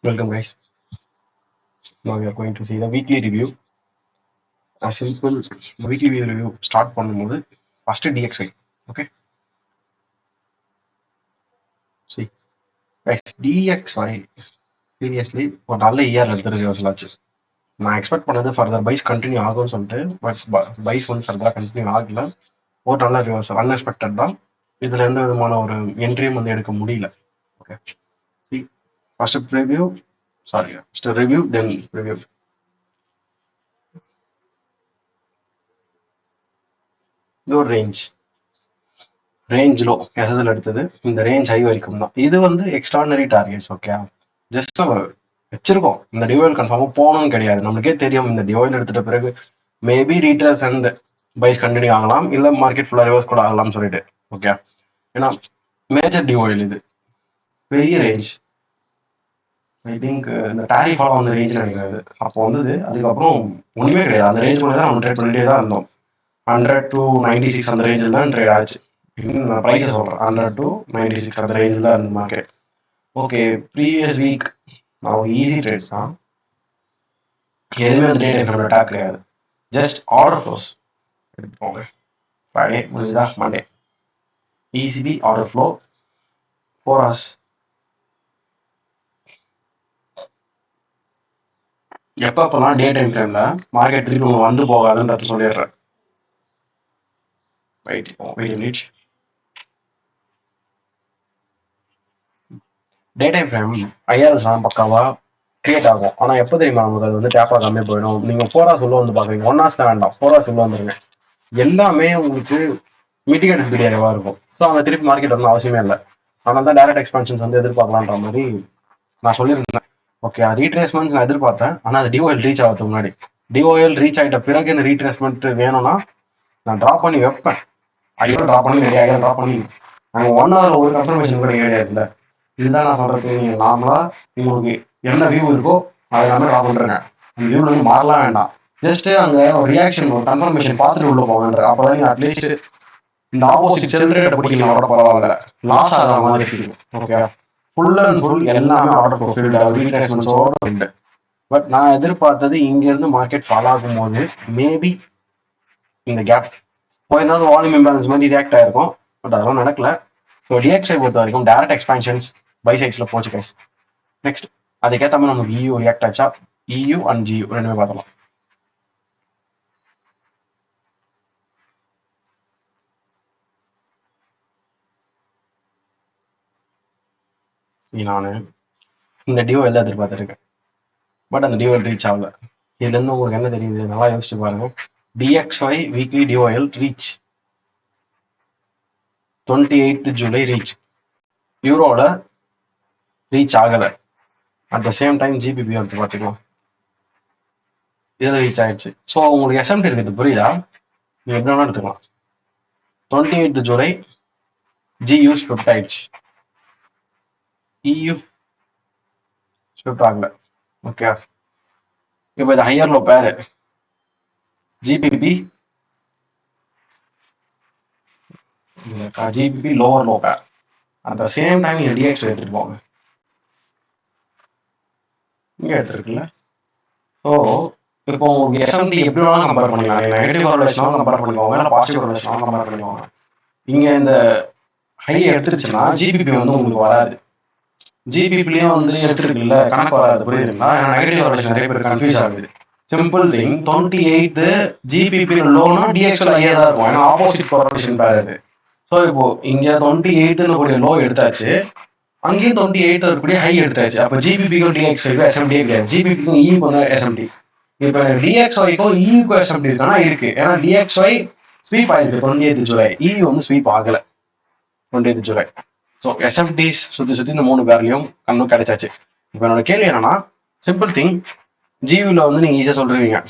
Welcome guys. Now we are going to see the weekly review. A simple weekly review start பண்ணும்போது first DXY. Okay. See guys, DXY seriously ஒரு நல்ல year எடுத்து reversal ஆச்சு. நான் expect பண்ணது further பைஸ் continue ஆகும்னு சொல்லிட்டு but பைஸ் வந்து ஃபர்தராக கண்டினியூ ஆகல. ஒரு நல்ல ரிவர்சல் அன்எக்ஸ்பெக்டட் தான். இதுல எந்த விதமான ஒரு என்ட்ரியும் வந்து எடுக்க முடியல. Okay. See first review, sorry, first review then review. இது ஒரு ரேஞ்ச் லோ எஸ்எஸ்எல் எடுத்தது இந்த ரேஞ்ச் ஹை வரைக்கும் தான். இது வந்து எக்ஸ்ட்ராடனரி டார்கெட்ஸ். ஓகே, ஜஸ்ட் வச்சிருக்கோம். இந்த டிவைல் கன்ஃபார்மாக போகணும்னு கிடையாது. நம்மளுக்கே தெரியும் இந்த டிவைல் எடுத்துட்ட பிறகு மேபி ரீட்ரஸ் அண்ட் பைஸ் கண்டினியூ ஆகலாம், இல்லை மார்க்கெட் ஃபுல்லாக ரிவர்ஸ் கூட ஆகலாம்னு சொல்லிட்டு. ஓகே, ஏன்னா மேஜர் டிவைல் இது பெரிய ரேஞ்ச். ஐ திங்க் இந்த டாரிஃப் ஃபாலோ அந்த ரேஞ்ச் நினைக்கிறது அப்போ வந்தது. அதுக்கப்புறம் ஒன்றுமே கிடையாது. அந்த ரேஞ்ச் கூட தான் நம்ம ட்ரேட் பண்ணிட்டே தான் இருந்தோம். 100 to 96 அந்த ரேஞ்சில் தான் ட்ரேட் ஆச்சு. நான் ப்ரைஸை சொல்கிறேன், 100 to 96 அந்த ரேஞ்சில் தான் இருந்த மார்க்கெட். ஓகே, ப்ரீவியஸ் வீக் அவங்க ஈஸி ட்ரேட்ஸ் தான். எதுவுமே அந்த டேட் என்னோட அட்டாக் கிடையாது. ஜஸ்ட் ஆர்டர் ஃப்ளோஸ் எடுத்துக்கோங்க. ஃப்ரைடே முடிஞ்சுதா, மண்டே இசிபி ஆர்டர் ஃப்ளோ 4 hours. எப்பப்பெல்லாம் டே டைம் ஃப்ரேமில் மார்க்கெட் திருப்பி உங்களுக்கு வந்து போகாதுன்றத சொல்லிடுறேன். Wait minute. Day time frame ஐஆர்எஸ்லாம் பக்காவாக கிரியேட் ஆகும். ஆனால் எப்போ தெரியுமா நமக்கு அது வந்து டேப் ஆகாமே போயிடும். நீங்கள் 4 hours உள்ள வந்து பார்க்குறீங்க, 1 hours தான் வேண்டாம், 4 hours உள்ள வந்துருங்க. எல்லாமே உங்களுக்கு மிட்டிகேட்டட் பீரியடாக இருக்கும். ஸோ அங்கே திருப்பி மார்க்கெட் வரணும் அவசியமே இல்லை. ஆனால் தான் டேரக்ட் எக்ஸ்பான்ஷன்ஸ் வந்து எதிர்பார்க்கலான்ற மாதிரி நான் சொல்லியிருந்தேன். ஓகே, ரீட்ரேஸ்மெண்ட்ஸ் நான் எதிர்பார்த்தேன். ஆனால் அது டிஓஎல் ரீச் ஆகிறதுக்கு முன்னாடி, டிஓஎல் ரீச் ஆகிட்ட பிறகு இந்த ரீட்ரேஸ்மெண்ட் வேணும்னா நான் ட்ராப் பண்ணி வைப்பேன். ஐயோ ட்ராப் பண்ணி நிறைய ஐடியா ட்ராப் பண்ணி நாங்கள் 1 hour ஒரு கன்ஃபர்மேஷன் கூட ஐடியா இல்லை. இதுதான் நான் சொல்றது. நீங்கள் நார்மலாக உங்களுக்கு என்ன வியூ இருக்கோ அது எல்லாமே ட்ராப் பண்ணுறேங்க. அந்த வியூவில் வந்து மாறலாம் வேண்டாம். ஜஸ்ட் அங்கே ஒரு ரியாக்ஷன் ஒரு கன்ஃபர்மேஷன் பார்த்துட்டு உள்ள போகன்ற. அப்போ தான் நீங்கள் அட்லீஸ்ட் இந்த ஆப்போசிட் செல்ரேட்டை பிடிக்கலாம் கூட பரவாயில்ல, லாஸ் ஆகிற மாதிரி இருக்கும். ஓகே, ஃபுல் அண்ட் ஃபுல் எல்லாமே ஆர்டர் ப்ரொஃபைல்டு ரீட்ரேஸ்மெண்ட்ஸோட உண்டு. பட் நான் எதிர்பார்த்தது இங்கேருந்து மார்க்கெட் ஃபால் ஆகும்போது மேபி இந்த கேப் போயிருந்தாலும் வால்யூம் இம்பேலன்ஸ் மாதிரி ரியாக்ட் ஆயிருக்கும். பட் அதெல்லாம் நடக்கல. ஸோ டிஎக்ஸ்ஐ பொறுத்த வரைக்கும் டேரக்ட் எக்ஸ்பான்ஷன்ஸ் பை சைட்ஸில் போச்சு கைஸ். நெக்ஸ்ட் அதுக்கேற்ற மாதிரி நமக்கு இயூ ரியாக்ட் ஆச்சா, இயூ அண்ட் ஜியூ ரெண்டுமே பார்த்தலாம். நான் இந்த டிஓஎல் எதிர்பார்த்துருக்கேன். பட் அந்த டிஓஎல் ரீச் ஆகல. இதுலேருந்து உங்களுக்கு என்ன தெரியுது, நல்லா யோசிச்சு பாருங்க. DXY weekly DOL reach 28th July reach, யூரோட ரீச் ஆகலை. At the same time GBP வந்து பார்த்துக்கலாம், இதில் ரீச் ஆயிடுச்சு. ஸோ உங்களுக்கு எஸ்எம்டி இருக்குது, புரியுதா? நீங்கள் எப்படி வேணா எடுத்துக்கலாம். 28th July ஜியூ ஸ்விஃப்ட் ஆயிடுச்சு, இயூ ஸ்விஃப்ட் ஆகல. ஓகே, இப்போ இது ஹையர் லோ பேரு ஜிபிபி, ஜிபிபி லோவர் லோ பேர். அட் த சேம் டைம் நீங்கள் டிஎக்ஸ் எடுத்துகிட்டு போங்க. இங்கே எடுத்துருக்குல்ல. ஸோ இப்போ உங்களுக்கு எஸ்எம்டி எப்படி வேணாலும் கம்பேர் பண்ணிக்கலாம். நெகட்டிவ் கொரலேஷனாலும் கம்பேர் பண்ணிக்கோங்க, இல்லை பாசிட்டிவ் கொரலேஷனாலும் கம்பேர் பண்ணிக்கோங்க. இங்கே இந்த ஹை எடுத்துருச்சுன்னா ஜிபிபி வந்து உங்களுக்கு வராது. ஜிபிபிலையும் வந்து எடுத்துருக்குல்ல, கணக்கு வராது, புரியுதுங்களா? நெகட்டிவ் கொரலேஷன் நிறைய பேர் கன்ஃபியூஸ் ஆகுது. சிம்பிள் திங், 28th ஜிபிபி லோனா டிஎக்ஸ்எல் ஹையாக தான் இருக்கும், ஏன்னா ஆப்போசிட் கொரலேஷன் பேர் அது. ஸோ இப்போ இங்கே 28th கூடிய லோ எடுத்தாச்சு, அங்கேயும் 28th இருக்கக்கூடிய ஹை எடுத்தாச்சு. அப்போ ஜிபிபிக்கும் டிஎக்ஸ்ஒய்க்கும் எஸ்எம்டி கிடையாது, ஜிபிபிக்கும் இயூக்கு வந்து எஸ்எம்டி. இப்போ டிஎக்ஸ்ஒய்க்கும் இயூக்கும் எஸ்எம்டி இருக்கானா இருக்கு, ஏன்னா டிஎக்ஸ்ஒய் ஸ்வீப் ஆயிருக்கு 28th July, இயூ வந்து ஸ்வீப் ஆகலை 28th July. ஸோ எஸ்எம்டிஸ் சுற்றி இந்த 3 பேர்லையும் கண்ணும் கிடைச்சாச்சு. இப்போ என்னோட கேள்வி என்னன்னா, சிம்பிள் திங், ஜியூவில் வந்து நீங்கள் ஈஸியாக சொல்றீங்க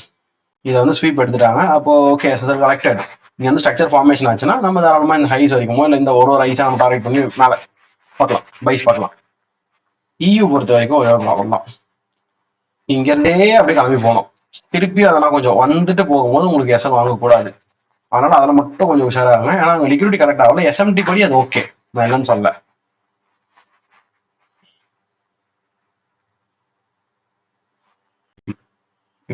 இதை வந்து ஸ்வீப் எடுத்துட்டாங்க, அப்போ ஓகே எஸ்எஸ்எல் கலெக்டட். இங்கே வந்து ஸ்ட்ரக்சர் ஃபார்மேஷன் ஆச்சுன்னா நம்ம தாராளமாக இந்த ஹைஸ் வரைக்குமோ இல்லை இந்த ஒரு ஹைஸாக நம்ம டார்கெட் பண்ணி மேலே பார்க்கலாம், பைஸ் பார்க்கலாம். இயூ பொறுத்த வரைக்கும் ஒரே ப்ராப்ளம் தான், இங்கேருந்தே அப்படியே கிளம்பி போகணும். திருப்பி அதெல்லாம் கொஞ்சம் வந்துட்டு போகும்போது உங்களுக்கு எஸ்எல் வாங்கக்கூடாது. அதனால அதில் மட்டும் கொஞ்சம் உஷாராக இருங்க. ஏன்னா லிக்விடிட்டி கரெக்ட் ஆகல, எஸ்எம்டி படி அது ஓகே, நான் என்னன்னு சொல்ல.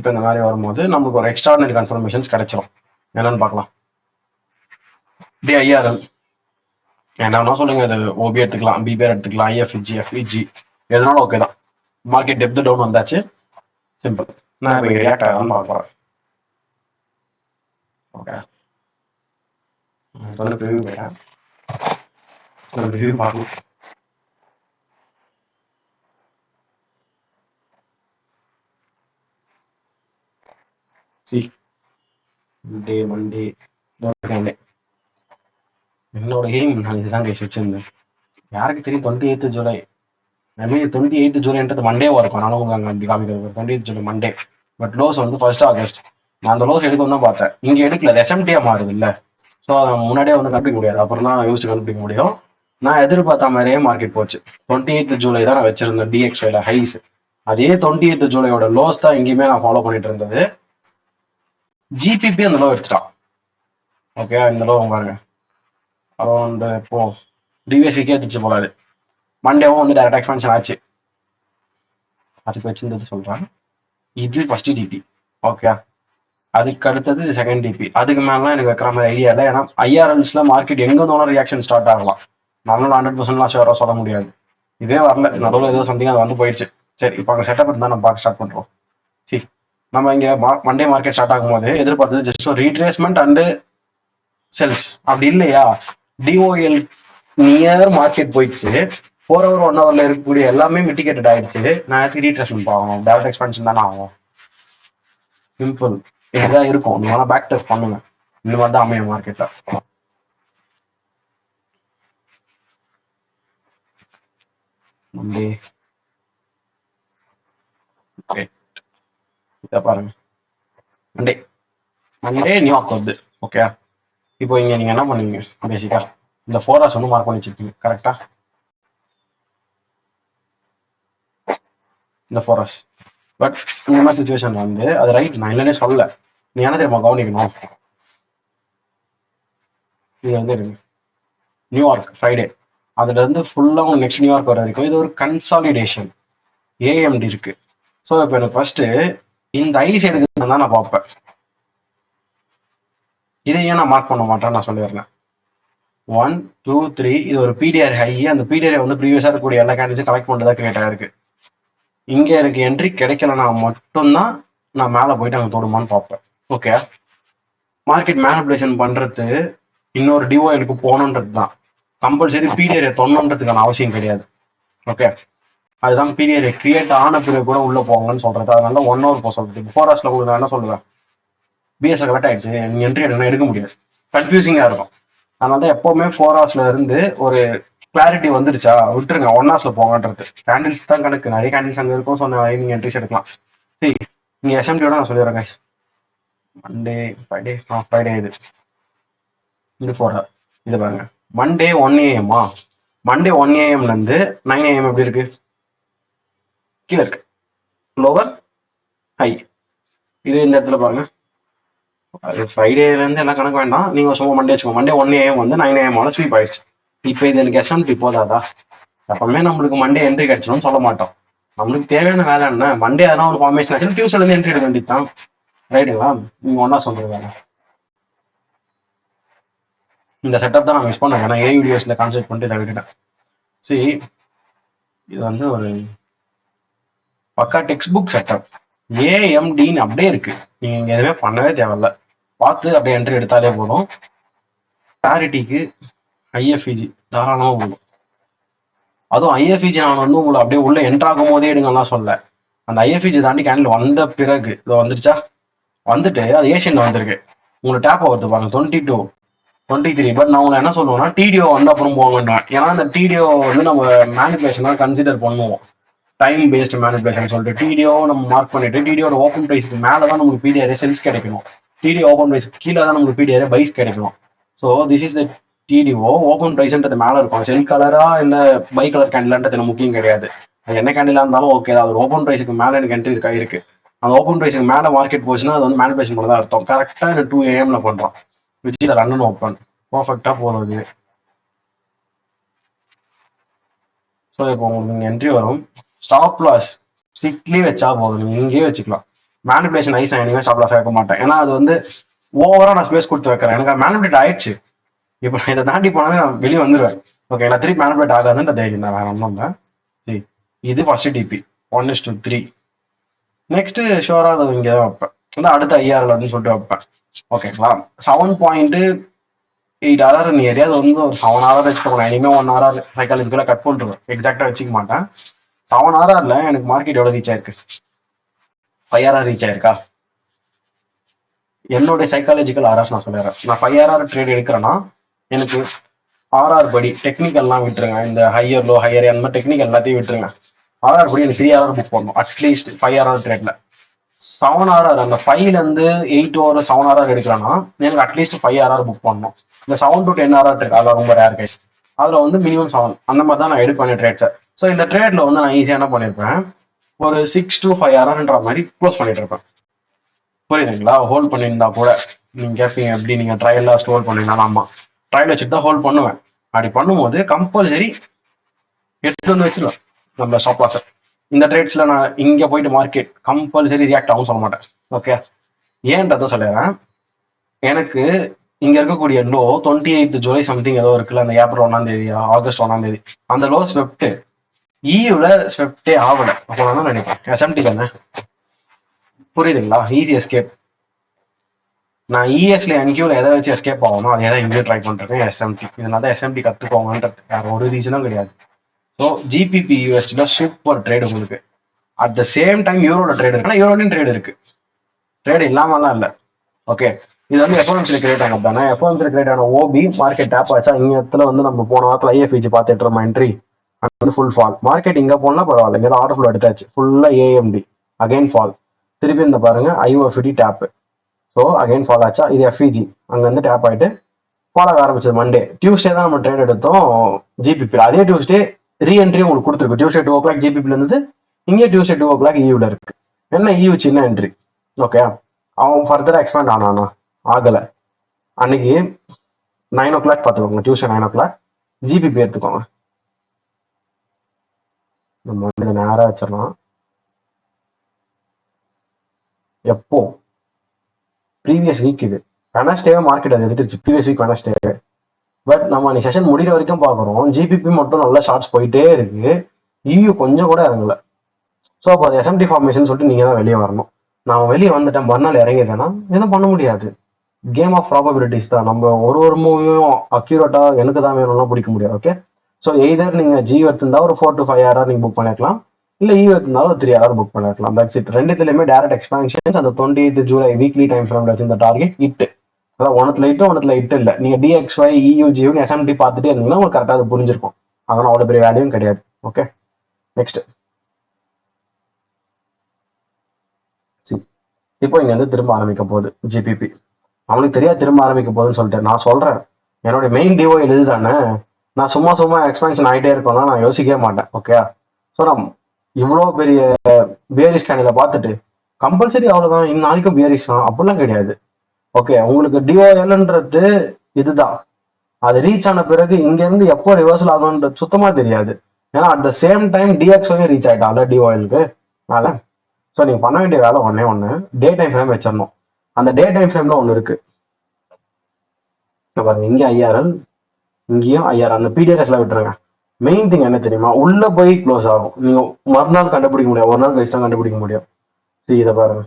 இப்போ இந்த மாதிரி வரும்போது நமக்கு ஒரு எக்ஸ்ட்ராடினரி கன்ஃபர்மேஷன்ஸ் கிடைச்சிரும். என்னன்னு பார்க்கலாம். DIRL என்னன்னா சொல்லுங்க, அது ஓபி எடுத்துக்கலாம், பிபிஆர் எடுத்துக்கலாம், ஐஎஃப்இஜி, எஃப்இஜி எதனாலும் ஓகே தான். மார்க்கெட் டெப்த் டவுன் வந்தாச்சு, சிம்பிள். நான் இப்போ ரியாக்ட் ஆகலாம்னு பார்க்க போகிறேன். ஓகே, ரிவ்யூ போயிட்டேன். ரிவ்யூ பார்க்கலாம். மண்டே மண்டே என்னோட எய்ம் நான் இதுதான் கேஸ் வச்சிருந்தேன். யாருக்கு தெரியும் 28th ஜூலை, மேபி 28th ஜூலைன்றது மண்டேவா இருக்கும். நானும் உங்களுக்கு அப்படி காமிக்கிறது 28th July Monday. But lows வந்து 1st ஆகஸ்ட். நான் அந்த லோஸ் எடுக்க தான் பார்த்தேன். இங்க எடுக்கல, எஸ்எம்டியா மாறுது இல்லை. ஸோ அதை முன்னாடியே வந்து கண்டுபிடிக்க முடியாது, அப்புறம் தான் யோசிச்சு கண்டுபிடிக்க முடியும். நான் எதிர்பார்த்த மாதிரியே மார்க்கெட் போச்சு. 28th ஜூலை தான் நான் வச்சிருந்தேன் DXYல ஹைஸ். அதே 28th ஜூலையோட லோஸ் தான் எங்கேயுமே நான் ஃபாலோ பண்ணிட்டு இருந்தது. ஜிபிபி அந்த லோ எடுத்துட்டான். ஓகே, இந்த லோ பாருங்க, அரௌண்ட் இப்போ ப்ரீவியஸ் வீக்கே எடுத்துச்சு போலாது. மண்டேவும் வந்து டைரக்ட் எக்ஸ்பான்ஷன் ஆச்சு. அதுக்கு வச்சிருந்தது சொல்றேன். இது ஃபர்ஸ்ட் டிபி. ஓகே, அதுக்கு அடுத்தது செகண்ட் டிபி. அதுக்கு மேலாம் எனக்கு வைக்கிற மாதிரி ஐடியா இல்லை. ஏன்னா IRLஸ்ல மார்க்கெட் எங்க தோணும் ரியாக்ஷன் ஸ்டார்ட் ஆகலாம். நம்மளால 100% ஷுவரா சொல்ல முடியாது. இதே வரல, நடுவில் ஏதோ சம்திங் அது வந்து போயிடுச்சு. சரி, இப்போ அங்கே செட்டப் இருந்தால் நம்ம பார்க்க ஸ்டார்ட் பண்ணுறோம். சரி, நம்ம இங்கே மண்டே மார்க்கெட் ஸ்டார்ட் ஆகும்போது எதிர்பார்த்தது ஜஸ்ட் ஒரு ரீட்ரேஸ்மெண்ட் அண்டு செல்ஸ். அப்படி இல்லையா, டிஓஎல் நியர் மார்க்கெட் போயிடுச்சு. 4 hour 1 hourல இருக்கக்கூடிய எல்லாமே மிட்டிகேட்டட் ஆயிடுச்சு. நான் எதுக்கு ரீட்ரேஸ்மெண்ட் ஆகும், டேரக்ட் எக்ஸ்பான்ஷன் தானே ஆகும். சிம்பிள், இதுதான் இருக்கும். நீங்க வேணா பேக் டெஸ்ட் பண்ணுங்க, இந்த மாதிரி தான் அமையும் மார்க்கெட்ல. மண்டே இதை பாருங்க, மண்டே மண்டே நியூயார்க் வருது. ஓகே, இப்போ இங்க நீங்க என்ன பண்ணுவீங்க, பேசிக்கா இந்த 4 hours வந்து மார்க் பண்ணி வச்சிருக்கீங்க கரெக்டா. இந்த 4 hours பட் இந்த மாதிரி சுச்சுவேஷன் வந்து அது ரைட், நான் இல்லைன்னே சொல்லல. நீ என்ன தெரியுமா கவனிக்கணும், இது வந்து நியூயார்க் ஃப்ரைடே, அதுல இருந்து ஃபுல்லா உங்க நெக்ஸ்ட் நியூயார்க் வர வரைக்கும் இது ஒரு கன்சாலிடேஷன். ஏஎம்டி இருக்கு. ஸோ இப்போ எனக்கு ஃபர்ஸ்ட் இந்த ஐஸ் எடுக்கிறது தான் நான் பார்ப்பேன். இதை ஏன் நான் மார்க் பண்ண மாட்டேன் நான் சொல்லிடுறேன். 1 2 3 இது ஒரு பிடிஆர் ஹை. அந்த பிடிஆர் வந்து ப்ரீவியஸா இருக்கக்கூடிய எல்லா கேண்டில்ஸும் கலெக்ட் பண்ணிட்டு கிரியேட் ஆயிருக்கு. இங்க எனக்கு என்ட்ரி கிடைக்கலனா மட்டும்தான் நான் மேலே போயிட்டு அங்கே தொடுமான்னு பார்ப்பேன். ஓகே, மார்க்கெட் மேனிபுலேஷன் பண்றது இன்னொரு டிஓஎலுக்கு போகணுன்றது தான். கம்பல்சரி பிடிஆர் தொண்ணன்றதுக்கான அவசியம் கிடையாது. ஓகே, அதுதான் பிடிஆர் கிரியேட் ஆன பிறகு கூட உள்ள போங்கன்னு சொல்றது. அதனால 1 hour போக சொல்றது. 4 hours உங்களுக்கு நான் என்ன சொல்லுவேன், பிஎஸ்ல கரெக்ட் ஆயிடுச்சு, நீங்க என்ட்ரி எடுக்க முடியாது, கன்ஃபியூசிங்கா இருக்கும். அதனால தான் எப்பவுமே 4 hours இருந்து ஒரு கிளாரிட்டி வந்துருச்சா விட்டுருங்க, 1 hours போங்கன்றது. கேண்டில்ஸ் தான் கணக்கு, நிறைய கேண்டில்ஸ் அங்கே இருக்கும். சொன்ன நீங்க என்ட்ரிஸ் எடுக்கலாம். சரி, நீங்க எஸ்எம்டியோட நான் சொல்லிடுறேன் கைஸ். மண்டே ஃப்ரைடே இது 4 hour. இது பாருங்க, மண்டே 1 AM. மண்டே 1 AM இருந்து 9 AM எப்படி இருக்கு, கீழே இருக்கு, லோவர் ஹை. இது இந்த இடத்துல பாருங்க, அது ஃப்ரைடேல இருந்து எல்லாம் கணக்கு வேண்டாம், நீங்க சும்மா மண்டே வச்சுக்கோங்க. மண்டே 1 AM வந்து 9 AM ஸ்வீப் ஆயிடுச்சு. இப்போ இது எனக்கு எஸ்எம்டி போதாதா? எப்பவுமே நம்மளுக்கு மண்டே என்ட்ரி கிடைச்சிடும்னு சொல்ல மாட்டோம். நம்மளுக்கு தேவையான வேலை என்ன, மண்டே எதனா ஒரு ஃபார்மேஷன் ஆச்சு டியூஸ்டேல இருந்து என்ட்ரி எடுக்க வேண்டியதுதான். ரைட்டுங்களா? நீங்க ஒன்னா சொல்றீங்க. இந்த செட்டப் தான் நான் மிஸ் பண்ணுவேன். ஏன்னா ஏவிடிஎஸ்ல கான்சென்ட்ரேட் பண்ணிட்டு இதை விட்டுட்டேன். சரி, இது வந்து ஒரு பக்கா டெக்ஸ்ட் புக் செட்டப். ஏஎம்டின்னு அப்படியே இருக்கு, நீங்க இங்க எதுவுமே பண்ணவே தேவையில்ல, பார்த்து அப்படியே என்ட்ரி எடுத்தாலே போதும். பேரிட்டிக்கு ஐஎஃப்இஜி தாராளமாக போதும். அதுவும் ஐஎஃப்இஜி நான் வந்து உங்களை அப்படியே உள்ள என்ட்ராகும் போதே எடுங்கலாம் சொல்ல. அந்த ஐஎஃப்இஜி தாண்டி கேண்டில் வந்த பிறகு இது வந்துருச்சா, வந்துட்டு அது ஏஷியன்ல வந்திருக்கு. உங்களுக்கு டேப் வருது பாருங்க 22 23. பட் நான் உங்களை என்ன சொல்லுவேன்னா டிடிஓ வந்து அப்புறம் போங்கன்றேன். ஏன்னா அந்த டிடிஓ வந்து நம்ம மேனிபுலேஷன் தான் கன்சிடர் பண்ணுவோம், டைம் பேஸ்ட் மேனிபுலேஷன் சொல்லிட்டு டிடிஓ நம்ம மார்க் பண்ணிட்டு டிடிஓட ஓப்பன் பிரைஸ்க்கு மேலே தான் நமக்கு பிடிஆர் செல்ஸ் கிடைக்கணும். டிடிஓ ஓப்பன் பிரைஸ்க்கு கீழே தான் நமக்கு பிடிஆர் பைஸ் கிடைக்கணும். So this is the TDO. Open பிரைஸ்ன்றது மேலே இருக்கும். செல் கலரா இல்லை பை கலர் கேண்டில்ன்றது முக்கியம் கிடையாது. அது என்ன கேண்டிலா இருந்தாலும் ஓகே தான். அது ஓப்பன் பிரைஸுக்கு மேலே எனக்கு என்ட்ரி இருக்கு. அந்த ஓப்பன் பிரைஸுக்கு மேலே மார்க்கெட் போச்சுன்னா அது வந்து மேனிபுலேஷன் பண்ணதான் அர்த்தம். கரெக்டாக 2 AM பண்றோம், விச் இஸ் ரன் ஓப்பன் பர்ஃபெக்டா போகுது. ஸோ இப்போ உங்களுக்கு என்ட்ரி வரும். ஸ்டாப் லாஸ் ஸ்ட்ரிக்ட்லி வச்சா போதும், நீங்க இங்கேயே வச்சுக்கலாம். மேனிபுலேஷன் ஐஸ் நான் இனிமேல் ஸ்டாப் லாஸ் வைக்க மாட்டேன். ஏன்னா அது வந்து ஓவரா நான் ஸ்பேஸ் கொடுத்து வைக்கிறேன். எனக்கு மேனிபுலேட் ஆயிடுச்சு. இப்போ நான் இதை தாண்டி போனாலே நான் வெளியே வந்துடுவேன். ஓகே, நான் திருப்பி மேனிபுலேட் ஆகாதுன்ற தைரியம் தான், வேற ஒன்றும் இல்லை. சரி, இது ஃபர்ஸ்ட் டிபி 1:3. நெக்ஸ்ட் ஷோரா அதை இங்கே தான் வைப்பேன். வந்து அடுத்த ஐஆர்எல் அப்படின்னு சொல்லிட்டு வைப்பேன். ஓகேங்களா, 7.8 hour நீ எரியாவது வந்து ஒரு 7 hour வச்சுக்கோங்க. இனிமேல் 1 hour சைக்காலஜிக்கலாக கட் பண்ணிருவேன். எக்ஸாக்டாக வச்சுக்க மாட்டேன். 7 hourல எனக்கு மார்க்கெட் எவ்வளோ ரீச் ஆயிருக்கு? 5 hour ரீச் ஆயிருக்கா? என்னுடைய சைக்காலஜிக்கல் ஆர்ஆர்ஸ் நான் சொல்லிடுறேன். நான் 5 hour ட்ரேட் எடுக்கிறேன்னா எனக்கு ஆர்ஆர் படி டெக்னிக்கல்லாம் விட்டுருங்க. இந்த ஹையர் லோ ஹையர் அந்த மாதிரி டெக்னிக்கல் எல்லாத்தையும் விட்டுருங்க. ஆர்ஆர் படி எனக்கு 3 hour புக் பண்ணணும் அட்லீஸ்ட் 5 hour ட்ரேட்ல. 7 hour அந்த 5ல இருந்து 8 or 7 hour எடுக்கிறேன்னா எனக்கு அட்லீஸ்ட் 5 hour புக் பண்ணணும். இந்த 7 to 10 hour ட்ரேட் அதெல்லாம் ரொம்ப ரேர் கேஸ். அதுல வந்து மினிமம் 7 அந்த மாதிரி தான் நான் எடுப்பேன் ட்ரேட்ஸை. ஸோ இந்த ட்ரேட்ல வந்து நான் ஈஸியாக என்ன பண்ணியிருப்பேன், ஒரு 6 to 5 hourன்ற மாதிரி க்ளோஸ் பண்ணிட்டு இருப்பேன். புரியுதுங்களா? ஹோல்ட் பண்ணியிருந்தா கூட நீங்க கேட்பீங்க எப்படி நீங்க ட்ரையல் ஸ்டோர் பண்ணீங்கன்னா, ஆமா ட்ரையல் வச்சுட்டு தான் ஹோல்ட் பண்ணுவேன். அப்படி பண்ணும்போது கம்பல்சரி எடுத்து வந்து வச்சிருவேன் நம்ம ஸ்டாப் லாஸ். இந்த ட்ரேட்ஸ்ல நான் இங்க போயிட்டு மார்க்கெட் கம்பல்சரி ரியாக்ட் ஆகும் சொல்ல மாட்டேன். ஓகே, ஏன்றத சொல்லிடுறேன். எனக்கு இங்க இருக்கக்கூடிய லோ 28 ஜூலை சம்திங் ஏதோ இருக்குல்ல, அந்த ஏப்ரல் 1ஆம் தேதி ஆகஸ்ட் 1ஆம் தேதி அந்த லோ ஸ்வெப்ட் ஈயூல ஸ்வெப்டே ஆகல. அப்போ நான் நினைப்பேன் எஸ்எம்டி தானே. புரியுதுங்களா? Easy escape. நான் இஎஸ்ல என்கியூல எதை வச்சு எஸ்கேப் ஆகணும் அதே தான் இங்கேயும் ட்ரை பண்ணிருக்கேன் எஸ்எம்டி. இதனால தான் எஸ்எம்டி கத்துக்கோங்கன்றது வேற ஒரு ரீசனும் கிடையாது. ஸோ ஜிபிபி யூஎஸ்டில சூப்பர் ட்ரேட் உங்களுக்கு. அட் த சேம் டைம் யூரோட ட்ரேட் இருக்கு. ஆனால் யூரோலையும் ட்ரேட் இருக்கு, ட்ரேட் இல்லாமலாம் இல்லை. ஓகே, இது வந்து எஃப்ஓஎம்சில கிரியேட் ஆனது தானே. எஃப்ஓஎம்சில கிரியேட் ஆன ஓபி மார்க்கெட் டேப் ஆச்சா. இங்க இடத்துல வந்து நம்ம போன வாரத்தில் ஐஎஃப்இஜி பார்த்துட்டு இருந்தோம் என்ட்ரி, அது வந்து ஃபுல் ஃபால். மார்க்கெட் இங்க போனா பரவாயில்ல, இங்க ஆர்டர் ஃபுல் எடுத்தாச்சு ஃபுல்லா ஏஎம்டி. Again fall. திருப்பி இந்த பாருங்க ஐஓஎஃப்டி டேப். ஸோ அகைன் ஃபால் ஆச்சா. இது எஃப்இஜி அங்க வந்து டேப் ஆயிட்டு ஃபால் ஆக ஆரம்பிச்சது. மண்டே டியூஸ்டே தான் நம்ம ட்ரேட் எடுத்தோம் ஜிபிபி. அதே டியூஸ்டே ரீஎன்ட்ரி உங்களுக்கு கொடுத்துருக்கு. டியூஸ்டே 2 o'clock ஜிபிபில இருந்தது, இங்கே டியூஸ்டே 2 o'clock ஈயூல இருக்கு. என்ன ஈயூ சின்ன என்ட்ரி. ஓகே, அவன் ஃபர்தரா எக்ஸ்பேண்ட் ஆனானா? ஆகல. அன்னைக்கு 9 o'clock பார்த்துக்கோங்க, டியூஸ்டே 9 o'clock ஜிபிபி எடுத்துக்கோங்க. நம்ம வந்து நேரா வச்சிடலாம். எப்போ? Previous week. இது வெனஸ்டேவே மார்க்கெட் அது எடுத்துருச்சு. Previous week வெனஸ்டேவே. பட் நம்ம அன்னைக்கு செஷன் முடிகிற வரைக்கும் பார்க்குறோம் ஜிபிபி மட்டும் நல்லா ஷார்ட்ஸ் போயிட்டே இருக்கு, ஈயூ கொஞ்சம் கூட இறங்கல. ஸோ அப்போ அது எஸ்எம்டி ஃபார்மேஷன் சொல்லிட்டு நீங்க தான் வெளியே வரணும். நான் வெளியே வந்துட்டேன், மறுநாள் இறங்கிட்டேன்னா எதுவும் பண்ண முடியாது. கேம் ஆஃப் ப்ராபபிலிட்டிஸ் தான். நம்ம ஒரு மூவியும் அக்யூரேட்டா எனக்கு தான் வேணும்லாம் பிடிக்க முடியாது. ஓகே, ஸோ எய்தர் நீங்க ஜி எடுத்திருந்தா ஒரு 4 to 5 hour நீங்க புக் பண்ணிக்கலாம், இல்ல ஈ எடுத்திருந்தாலும் 3 hour புக் பண்ணிக்கலாம். That's it. ரெண்டுத்துலயுமே டேரக்ட் எக்ஸ்பான்ஷன்ஸ். அந்த 28 ஜூலை வீக்லி டைம் ஃப்ரேம்ல வச்சு இந்த டார்கெட் இட்டு. அதான் ஒன்னத்துல இட்டு ஒன்னத்துல இட்டு இல்லை. நீங்க டிஎக்ஸ்ஒய் இயூஜியூன்னு எஸ்எம்டி பார்த்துட்டே இருந்தீங்கன்னா உங்களுக்கு கரெக்டாக அது புரிஞ்சிருக்கும். அதெல்லாம் அவ்வளோ பெரிய வேல்யூவும் கிடையாது. Okay, next. இப்போ இங்க வந்து திரும்ப ஆரம்பிக்க போகுது ஜிபிபி. அவனுக்கு தெரியாது திரும்ப ஆரம்பிக்க போகுதுன்னு சொல்லிட்டு நான் சொல்றேன். என்னோட மெயின் டிஓ இதுதானே. நான் சும்மா சும்மா எக்ஸ்பான்ஷன் ஆகிட்டே இருக்கோம்னா நான் யோசிக்கவே மாட்டேன். ஓகே, ஸோ நான் இவ்வளோ பெரிய பியரிஷ் கேண்டில பார்த்துட்டு கம்பல்சரி அவ்வளோதான் இந்த நாளைக்கும் பியரிஷ் தான் அப்படிலாம் கிடையாது. ஓகே, உங்களுக்கு டிஓஎல்ன்றது இதுதான். அது ரீச் ஆன பிறகு இங்க இருந்து எப்போ ரிவர்சல் ஆகும்ன்றது சுத்தமா தெரியாது. ஏன்னா அட் த சேம் டைம் டிஎக்ஸோயும் ரீச் ஆயிட்டான்ல டிஓஎலுக்கு. அதனால ஸோ நீங்க பண்ண வேண்டிய வேலை ஒண்ணு டே டைம் ஃப்ரேம் வச்சிடணும். அந்த டே டைம் ஃப்ரேம்ல ஒன்று இருக்கு பாருங்க. இங்கே ஐஆர்எல், இங்கேயும் ஐஆர். அந்த பிடிஆர்எஸ்ல விட்டுருங்க. மெயின் திங் என்ன தெரியுமா, உள்ள போய் க்ளோஸ் ஆகும். நீங்க மறுநாள் கண்டுபிடிக்க முடியாது, ஒரு நாள் கழிச்சு தான் கண்டுபிடிக்க முடியும். சரி, இதை பாருங்க.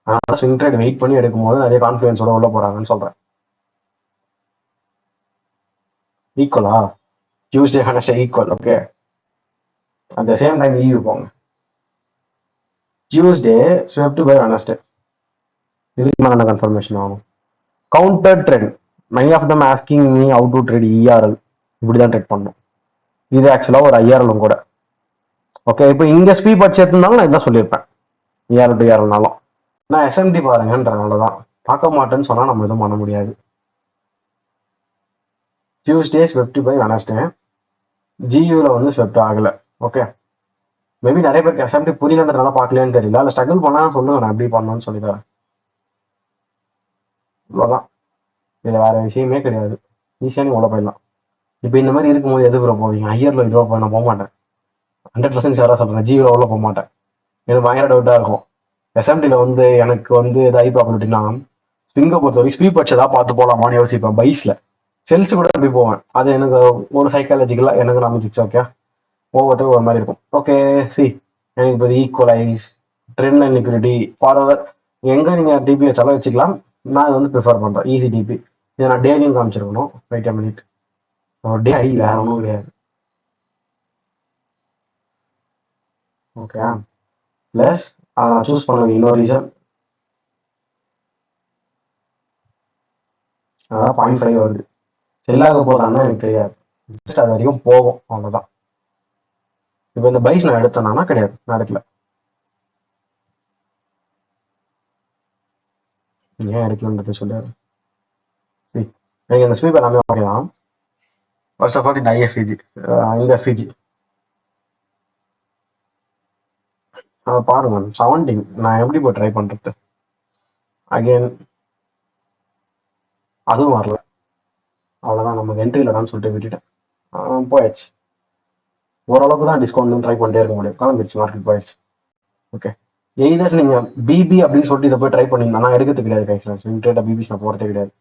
அதனால ஸ்விங் ட்ரேட் வெயிட் பண்ணி எடுக்கும் போது நிறைய கான்ஃபிடன்ஸோட உள்ள போறாங்கன்னு சொல்றேன். ஈக்குவலா Tuesday Wednesday equal. Okay, at the same time EU போங்க. Tuesday swept by Wednesday. இதுக்கு மேல என்ன கன்ஃபர்மேஷன் ஆகும்? Counter trend. Many of them asking me how to trade ERL. இப்படிதான் ட்ரேட் பண்ணும். இது ஆக்சுவலா ஒரு ஐஆர்எலும் கூட. ஓகே, இப்போ இங்க ஸ்பீட் பட்ஜெட் இருந்தாலும் நான் இதான் சொல்லியிருப்பேன். இஆர்எல் டு இஆர்எல்னாலும் நான் எஸ்எம்டி பாருங்கன்றதுனால தான். பார்க்க மாட்டேன்னு சொன்னா நம்ம எதுவும் பண்ண முடியாது. Tuesday swept by Wednesday. ஜியூல வந்து ஸ்வெப்ட் ஆகல. ஓகே, மேபி நிறைய பேருக்கு எஸ்எம்டி புரியலன்றதுனால பார்க்கலன்னு தெரியல. அதில் ஸ்ட்ரகிள் பண்ணா சொல்லுங்க, நான் எப்படி பண்ணணும்னு சொல்லி தரேன். இவ்வளோதான், இதுல வேற விஷயமே கிடையாது. ஈஸியாக நீங்க உள்ள போயிடலாம். இப்போ இந்த மாதிரி இருக்கும்போது எது போவீங்க? ஐயர்ல இதுவா போய் நான் போக மாட்டேன். 100% ஷேராக சொல்றேன். ஜியோல உள்ள போக மாட்டேன். எனக்கு பயங்கர டவுட்டா இருக்கும். எஸ்எம்டியில் வந்து எனக்கு வந்து எதாவது ப்ராப்பர்ட்டினா ஸ்விங்கை பொறுத்த வரைக்கும் ஸ்வீப் வச்சதா பார்த்து போகலாமான்னு யோசிப்பேன் பைஸில். செல்ஸ் கூட எப்படி போவேன், அது எனக்கு ஒரு சைக்காலஜிக்கலாக எனக்கு நம்பிச்சு. ஓகே, ஒவ்வொருத்தருக்கும் ஒரு மாதிரி இருக்கும். ஓகே, சி எனக்கு இப்போ ஈக்குவலைஸ் ட்ரெண்ட் லைன் லிக்விடிட்டி ஃபார்வர் எங்கே நீங்கள் டிபி வச்சாலும் வச்சுக்கலாம். நான் இது வந்து ப்ரிஃபர் பண்ணுறேன் ஈஸி டிபி. இதை நான் டேலையும் காமிச்சிருக்கணும். வெயிட் அ மினிட், டே ஐ வேற ஒன்றும் கிடையாது. ஓகே, ப்ளஸ் சூஸ் பண்ண இன்னொரு ரீசன் அதான் 0.5 வருது. செல்லாக போதான்னு எனக்கு தெரியாது, ஜஸ்ட் அது வரைக்கும் போகும், அவ்வளோதான். இப்போ இந்த பைஸ் நான் எடுத்தேன்னா கிடையாது, நான் எடுக்கல. ஏன் எடுக்கலன்றது சொல்லுவாரு. சரி, நீங்கள் இந்த ஸ்வீப் எல்லாமே ஓகே தான். ஃபர்ஸ்ட் ஆஃப் ஆல் இந்த ஐஎஃப்இஜி, இந்த எஃப்இஜி பாருங்க 17. நான் எப்படி இப்போ ட்ரை பண்ணுறது அகைன், அதுவும் வரல. அவ்வளோதான், நம்ம என்ட்ரியில் தான் சொல்லிட்டு விட்டுட்டேன். போயாச்சு. ஓரளவுக்கு தான் டிஸ்கவுண்ட் ட்ரை பண்ணிட்டே இருக்க முடியும், கிளம்பிடுச்சு, மார்க்கெட் போயிடுச்சு. ஓகே, எய்தர் நீங்கள் பிபி அப்படின்னு சொல்லிட்டு இதை போய் ட்ரை பண்ணியிருந்தா நான் எடுக்கிறது கிடையாது. கைஸ் இன்ட்ரேட் பிபிஸ் நான் போகிறதே கிடையாது.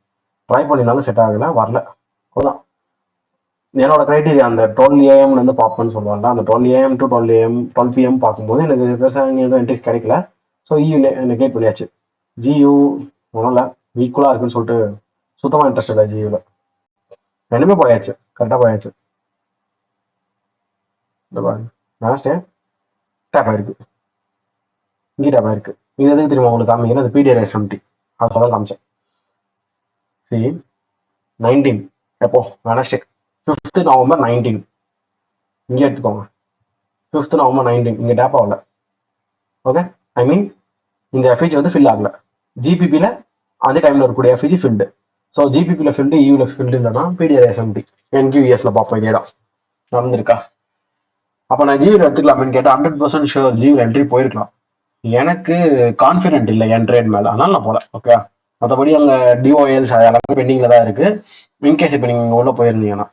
ட்ரை பண்ணியிருந்தாலும் செட் ஆகலை, வரல, அவ்வளோதான். என்னோட க்ரைட்டீரியா அந்த 12 AM வந்து பார்ப்பேன்னு சொல்லுவாங்க. அந்த 12 AM to 12 PM பார்க்கும்போது எனக்கு பெருசாக எதுவும் இன்ட்ரெஸ்ட் கிடைக்கல. ஸோ இயூ நெகேட் பண்ணியாச்சு. ஜியூ ஒன்றும் இல்லை, ஈக்குவலாக இருக்குன்னு சொல்லிட்டு சுத்தமாக இன்ட்ரெஸ்ட் இல்லை ஜியூவில். ரெண்டுமே போயாச்சு, கரெக்டாக போயாச்சு. இந்த பாருங்க, லாஸ்ட் டேப் ஆயிருக்கு, இங்கே டேப் ஆயிருக்கு. இது எதுக்கு தெரியுமா உங்களுக்கு காமிக்கிறேன், அது பிடிஆர் எஸ்எம்டி, அதை தான் காமிச்சேன். சரி, 19 எப்போ வெனஸ்டே 5th November 19 இங்கே எடுத்துக்கோங்க. 5th November 19 இங்கே டேப் ஆகல. ஓகே, ஐ மீன் இந்த எஃப்இஜி வந்து ஃபில் ஆகல. ஜிபிபியில் அதே டைமில் இருக்கக்கூடிய எஃப்இஜி ஃபில்டு. ஸோ ஜிபிபியில் ஃபில்டு, யூவில் ஃபில்டு இல்லைனா பிடிஆர் எஸ்எம்டி என்கியூஎஸ்ல பார்ப்போம். இதே தான் நடந்திருக்கா. அப்போ நான் ஜியூவில் எடுத்துக்கலாம்னு கேட்டால் 100% ஷுர் ஜியூவில் என்ட்ரி போயிருக்கலாம். எனக்கு கான்ஃபிடென்ட் இல்லை என் ட்ரேட் மேலே, அதனால நான் போல. ஓகே, மற்றபடி அங்கே டிஓஎல்ஸ் எல்லாமே பெண்டிங்கில் தான் இருக்குது. இன்கேஸ் இப்போ நீங்கள் உள்ளே போயிருந்தீங்கன்னா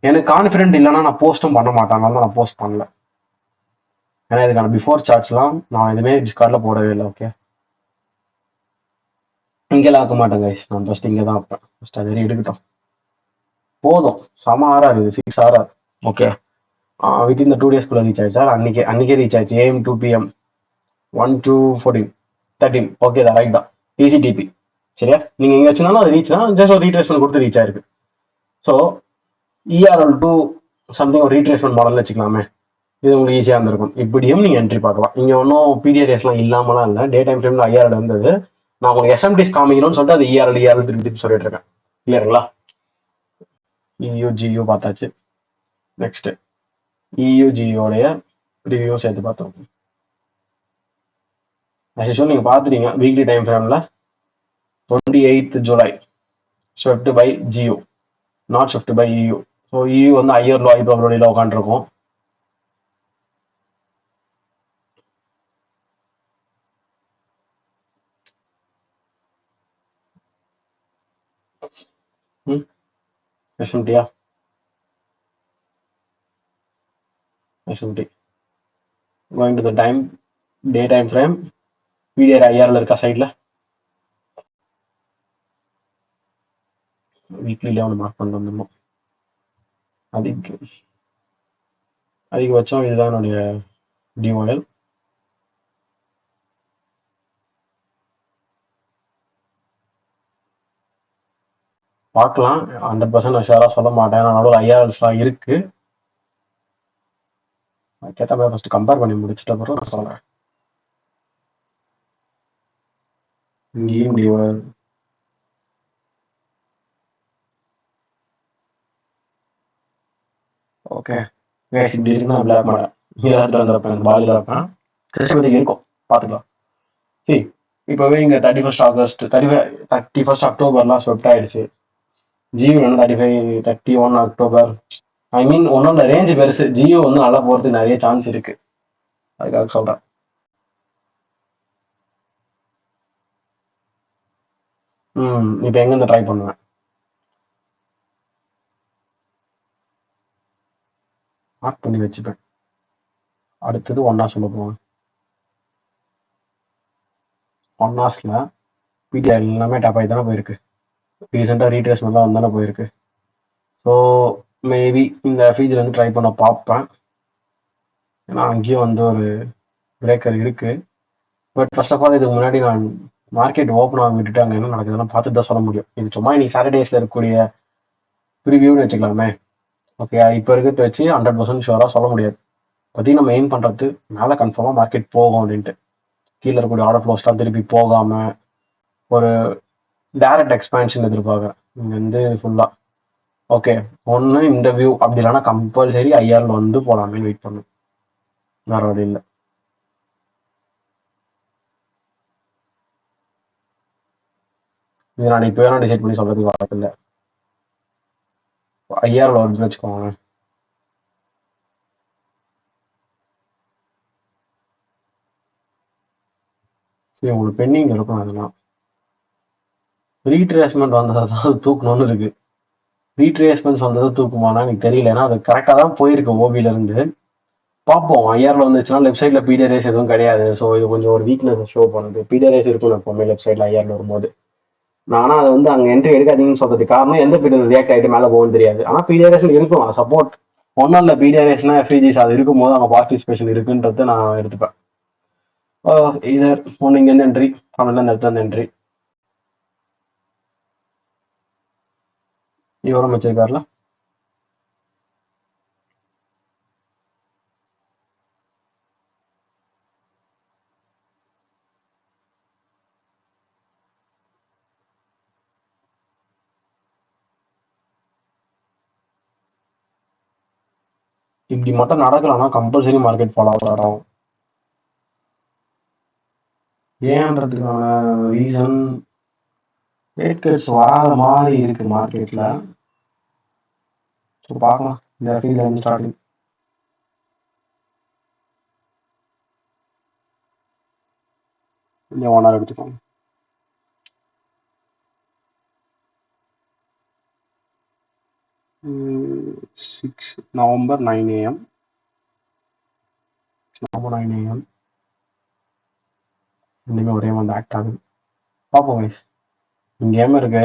எனக்கு கான்ஃபிடென்ட் இல்லைன்னா நான் போஸ்ட்டும் பண்ண மாட்டேன், அதனால தான் நான் போஸ்ட் பண்ணல. ஏன்னா இதுக்கான பிஃபோர் சார்ட்ஸ்லாம் நான் எதுவுமே டிஸ்கார்டில் போடவே இல்லை. ஓகே, இங்கெல்லாம் ஆக்க மாட்டேன் கைஸ், நான் ஃபஸ்ட் இங்கே தான் வைப்பேன். ஃபஸ்ட் அது வரையும் எடுக்கட்டும், போதும். செம ஆரா இருக்குது, 6 hour. ஓகே, வித்தின் இந்த 2 daysக்குள்ளே ரீச் ஆயிடுச்சா, அன்னைக்கே ரீச் ஆயிடுச்சு. AM 2 PM 1 to 14 13. ஓகே தான், ரைட் தான், ஈஸி டிபி. சரியா, நீங்கள் எங்கே வச்சுனாலும் அது ரீச் தான், ஜஸ்ட் ஒரு ரீட்ரேஸ்மெண்ட் கொடுத்து ரீச் ஆயிருக்கு. ஸோ ERL to சம்திங் ஒரு ரீட்ரேஸ்மெண்ட் மாடல் வச்சுக்கலாமே, இது உங்களுக்கு ஈஸியாக இருந்திருக்கும். இப்படியும் நீங்கள் என்ட்ரி பார்க்கலாம். இங்கே ஒன்றும் பிடிஆர்எஸ்லாம் இல்லாமலாம் இல்லை, டே டைம் ஃப்ரேமில் IRL இருந்தது. நான் உங்களுக்கு எஸ்எம்டிஸ் காமிக்கணும்னு சொல்லிட்டு அது ERL திருப்பி சொல்லிட்டு இருக்கேன். இல்லைங்களா, EUGU பார்த்தாச்சு. நெக்ஸ்ட் EUGUடைய ரிவ்யூ சேர்த்து பார்த்தோம். ஆக்சுவல் நீங்கள் பார்த்துட்டீங்க வீக்லி டைம் ஃப்ரேமில் 28th July swept by GU, not swept by EU. So EU வந்து ஐயர் லோ ப்ராபபிலிட்டியில் உட்காந்துருக்கும். எஸ்எம்டியா, SMT going to the time day time frame. PDR IRL இருக்கா சைடில், வீக்லியில் ஒன்று மார்க் பண்ணிட்டு வந்துடணும். அதிகபட்சம் இதுதான் என்னுடைய டிஓஎல். பார்க்கலாம், 100% நான் ஷுவராக சொல்ல மாட்டேன். அதனால IRLஸ்லாம் இருக்கு, அதுக்கேற்ற மாதிரி ஃபஸ்ட்டு கம்பேர் பண்ணி முடிச்சிட்ட அப்புறம் நான் சொல்கிறேன். இங்கேயும் டிஓஎல் ஓகே. இப்படி இருக்குன்னா பிளாக் மாட்டேன், இடத்துல வந்துருப்பேன், பாலில் இருப்பேன், சிஸ்டமேட்டிக் இருக்கும், பார்த்துக்கலாம். சரி, இப்போவே இங்கே 31st August 31st Octoberலாம் ஸ்வெப்ட் ஆயிடுச்சு. ஜியோ வந்து 35 31 October. ஐ மீன் ஒன்றும் இல்லை, ரேஞ்சு பெருசு. ஜியோ வந்து நல்லா போகிறதுக்கு நிறைய சான்ஸ் இருக்கு, அதுக்காக சொல்கிறேன். இப்போ எங்கேருந்து ட்ரை பண்ணுவேன், மார்க் பண்ணி வச்சுப்பேன். அடுத்தது ஒன்றா சொல்ல போவேன். 1 ஹவர்ஸில் பிடிஆர் எல்லாமே டேப் ஆகி தானே போயிருக்கு. ரீசெண்டாக ரீட்ரேஸ்மெண்ட்லாம் வந்து தானே போயிருக்கு. ஸோ மேபி இந்த ஃபீச்சர் வந்து ட்ரை பண்ண பார்ப்பேன். ஏன்னா அங்கேயும் வந்து ஒரு பிரேக்கர் இருக்குது. பட் ஃபர்ஸ்ட் ஆஃப் ஆல் இதுக்கு முன்னாடி நான் மார்க்கெட் ஓப்பன் ஆக விட்டுட்டு அங்கே என்ன நடக்குதுன்னு பார்த்துட்டு தான் சொல்ல முடியும். இது சும்மா இன்னைக்கு சாட்டர்டேஸில் இருக்கக்கூடிய ப்ரிவியூன்னு வச்சுக்கலாமே. ஓகே, இப்போ இருக்கிறத வச்சு 100% ஷுவராக சொல்ல முடியாது. பற்றி நம்ம எய்ம் பண்ணுறது மேலே கன்ஃபார்மாக மார்க்கெட் போகும் அப்படின்ட்டு. கீழே இருக்கக்கூடிய ஆர்டர் ஃப்ளோஸ்லாம் திருப்பி போகாமல் ஒரு டைரக்ட் எக்ஸ்பேன்ஷன் எதிர்பார்க்குறேன் இங்கேருந்து ஃபுல்லாக. ஓகே, ஒன்று இந்த வியூ அப்படி இல்லைனா கம்பல்சரி ஐஆரில் வந்து போகலாமே வெயிட் பண்ணும். வேறு வழி இல்லை. இது நான் இப்போ வேணால் டிசைட் பண்ணி சொல்கிறதுக்கு வாய்ப்பு இல்லை. ஐஆரில் வருதுன்னு வச்சுக்கோங்க. சரி, உங்களுக்கு பெண்டிங் இருக்கும். அதெல்லாம் ரீட்ரேஸ்மெண்ட் வந்ததான் தூக்கணும்னு இருக்கு. ரீட்ரேஸ்மெண்ட்ஸ் வந்தது தூக்குமானா எனக்கு தெரியல. ஏன்னா அது கரெக்டாக தான் போயிருக்கு ஓபியிலேருந்து. பார்ப்போம். ஐஆரில் வந்துச்சுன்னா லெஃப்ட் சைடில் பிடிஆர்எஸ் எதுவும் கிடையாது. ஸோ இது கொஞ்சம் ஒரு வீக்னஸ் ஷோ பண்ணுது. பிடிஆர்எஸ் இருக்கும் எப்போவுமே லெஃப்ட் சைடில் ஐஆரில் வரும்போது. நானும் அதை வந்து அங்கே என்ட்ரி எடுக்காதீங்கன்னு சொல்றதுக்கு காரணம் எந்த பிடிஆர் ரியாக்ட் ஆகிட்டு மேலே போகும்னு தெரியாது. ஆனால் பிடிஆர்எஸ் இருக்கும் சப்போர்ட். ஒன்றும் இல்லை, பிடிஆர்எஸ்னா எஃப்இஜிஸ் அது இருக்கும்போது அங்கே பார்ட்டிசிபேஷன் இருக்குன்றத நான் எடுத்துப்பேன். இதர் ஒன்று இங்கேருந்து என்ட்ரி, தமிழ்ல இந்த இடத்துல இருந்து என்ட்ரி. இவரும் வச்சிருக்காருல. இப்படி மட்டும் நடக்கலன்னா கம்பல்சரி மார்க்கெட் ஃபாலோ ஆகும். ஏன்றதுக்கான ரீசன் ரேட் கட்ஸ் வராத மாதிரி இருக்கு மார்க்கெட்ல. ஸோ பார்க்கலாம் இந்த ஃபீல்ட்ல இருந்து ஸ்டார்டிங். இந்த 1 hour எடுத்துக்கோங்க. November 9 AM. November 9 AM. இனிமேல் ஒரே வந்து ஆக்ட் ஆகுது. பார்ப்போம் கைஸ். இங்கேயுமே இருக்கு.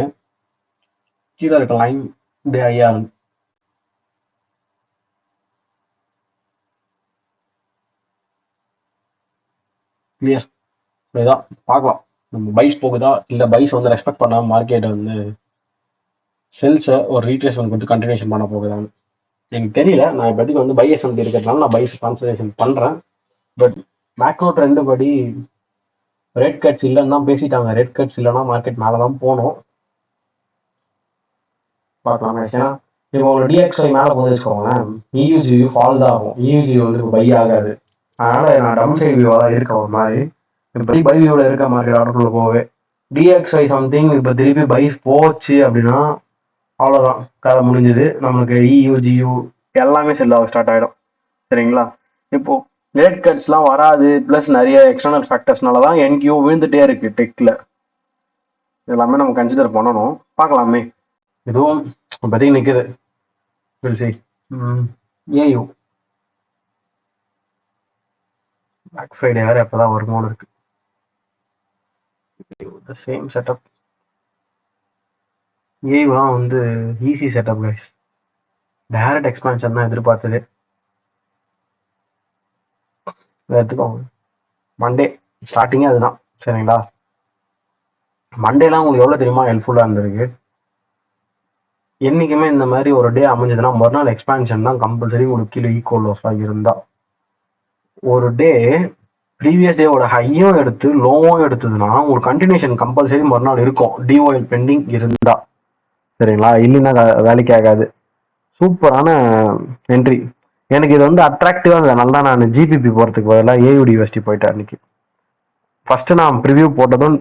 கீழே இருக்க லைன் டே ஐஆர். கிளியர். இதான் பார்க்கலாம் நம்ம பைஸ் போகுதா இல்லை பைஸ் வந்து ரெஸ்பெக்ட் பண்ணாமல் மார்க்கெட்டை வந்து செல்ஸை ஒரு ரீட்ரேஸ்மெண்ட் கொடுத்து கண்டினியூஷன் பண்ண போகுதான்னு எனக்கு தெரியல. நான் இப்போதைக்கு வந்து பை எஸ்எம்பி இருக்கிறதுனால நான் பைஸ் கான்சன்ட்ரேஷன் பண்ணுறேன். பட் மேக்ரோ ட்ரெண்டு படி ரெட் கட்ஸ் இல்லைன்னு தான் பேசிட்டாங்க. ரெட் கட்ஸ் இல்லைன்னா மார்க்கெட் மேலே தான் போகணும். பார்க்கலாம். ஏன்னா இப்போ உங்களோட டிஎக்ஸ்ஐ மேலே போது வச்சுக்கோங்களேன், இயூஜி ஃபால் தான் ஆகும். இயூஜி வந்து இப்போ பை ஆகாது. அதனால் நான் டவுன் சைட் வியூவாக தான் இருக்கேன் ஒரு மாதிரி. இப்போ பை வியூவில் இருக்க மார்க்கெட் ஆர்டருக்குள்ள போகவே டிஎக்ஸ்ஐ சம்திங் இப்போ திருப்பி பைஸ் போச்சு அப்படின்னா அவ்வளோதான், கதை முடிஞ்சது. நம்மளுக்கு இயூஜியூ எல்லாமே செல் ஆக ஸ்டார்ட் ஆகிடும். சரிங்களா? இப்போது ரேட் கட்ஸ்லாம் வராது, ப்ளஸ் நிறைய எக்ஸ்டர்னல் ஃபேக்டர்ஸ்னால தான் என்கியூ விழுந்துட்டே இருக்குது டெக்கில். எல்லாமே நம்ம கன்சிடர் பண்ணணும். பார்க்கலாமே. இதுவும் இப்போதைக்கு நிற்குது. ஏயு பிளாக் ஃப்ரைடே வேறு எப்போ தான் வருமோன்னு இருக்கு. Same setup. ஏயுலாம் வந்து easy setup guys. Direct expansion தான் எதிர்பார்த்தது. எடுத்துக்கோங்க. மண்டே ஸ்டார்டிங்கே அதுதான். சரிங்களா? மண்டேலாம் உங்களுக்கு எவ்வளோ தெரியுமா ஹெல்ப்ஃபுல்லாக இருந்திருக்கு. என்றைக்குமே இந்த மாதிரி ஒரு டே அமைஞ்சதுன்னா மறுநாள் எக்ஸ்பான்ஷன் தான் கம்பல்சரி உங்களுக்கு கீழே ஈக்குவல் லாஸாக இருந்தால். ஒரு டே ப்ரீவியஸ் டேவோட ஹையும் எடுத்து லோவும் எடுத்ததுன்னா உங்களுக்கு கண்டினியூஷன் கம்பல்சரி மறுநாள் இருக்கும், டிஓஎல் பெண்டிங் இருந்தா. சரிங்களா? இல்லைன்னா வேலைக்கு ஆகாது. சூப்பரான என்ட்ரி. எனக்கு இது வந்து அட்ராக்டிவாக இருந்தது. நல்லா நான் ஜிபிபி போகிறதுக்கு பதிலாக ஏயுடி யூனிவர்சிட்டி போயிட்டேன் அன்னைக்கு. ஃபஸ்ட்டு நான் ப்ரிவியூ போட்டதும்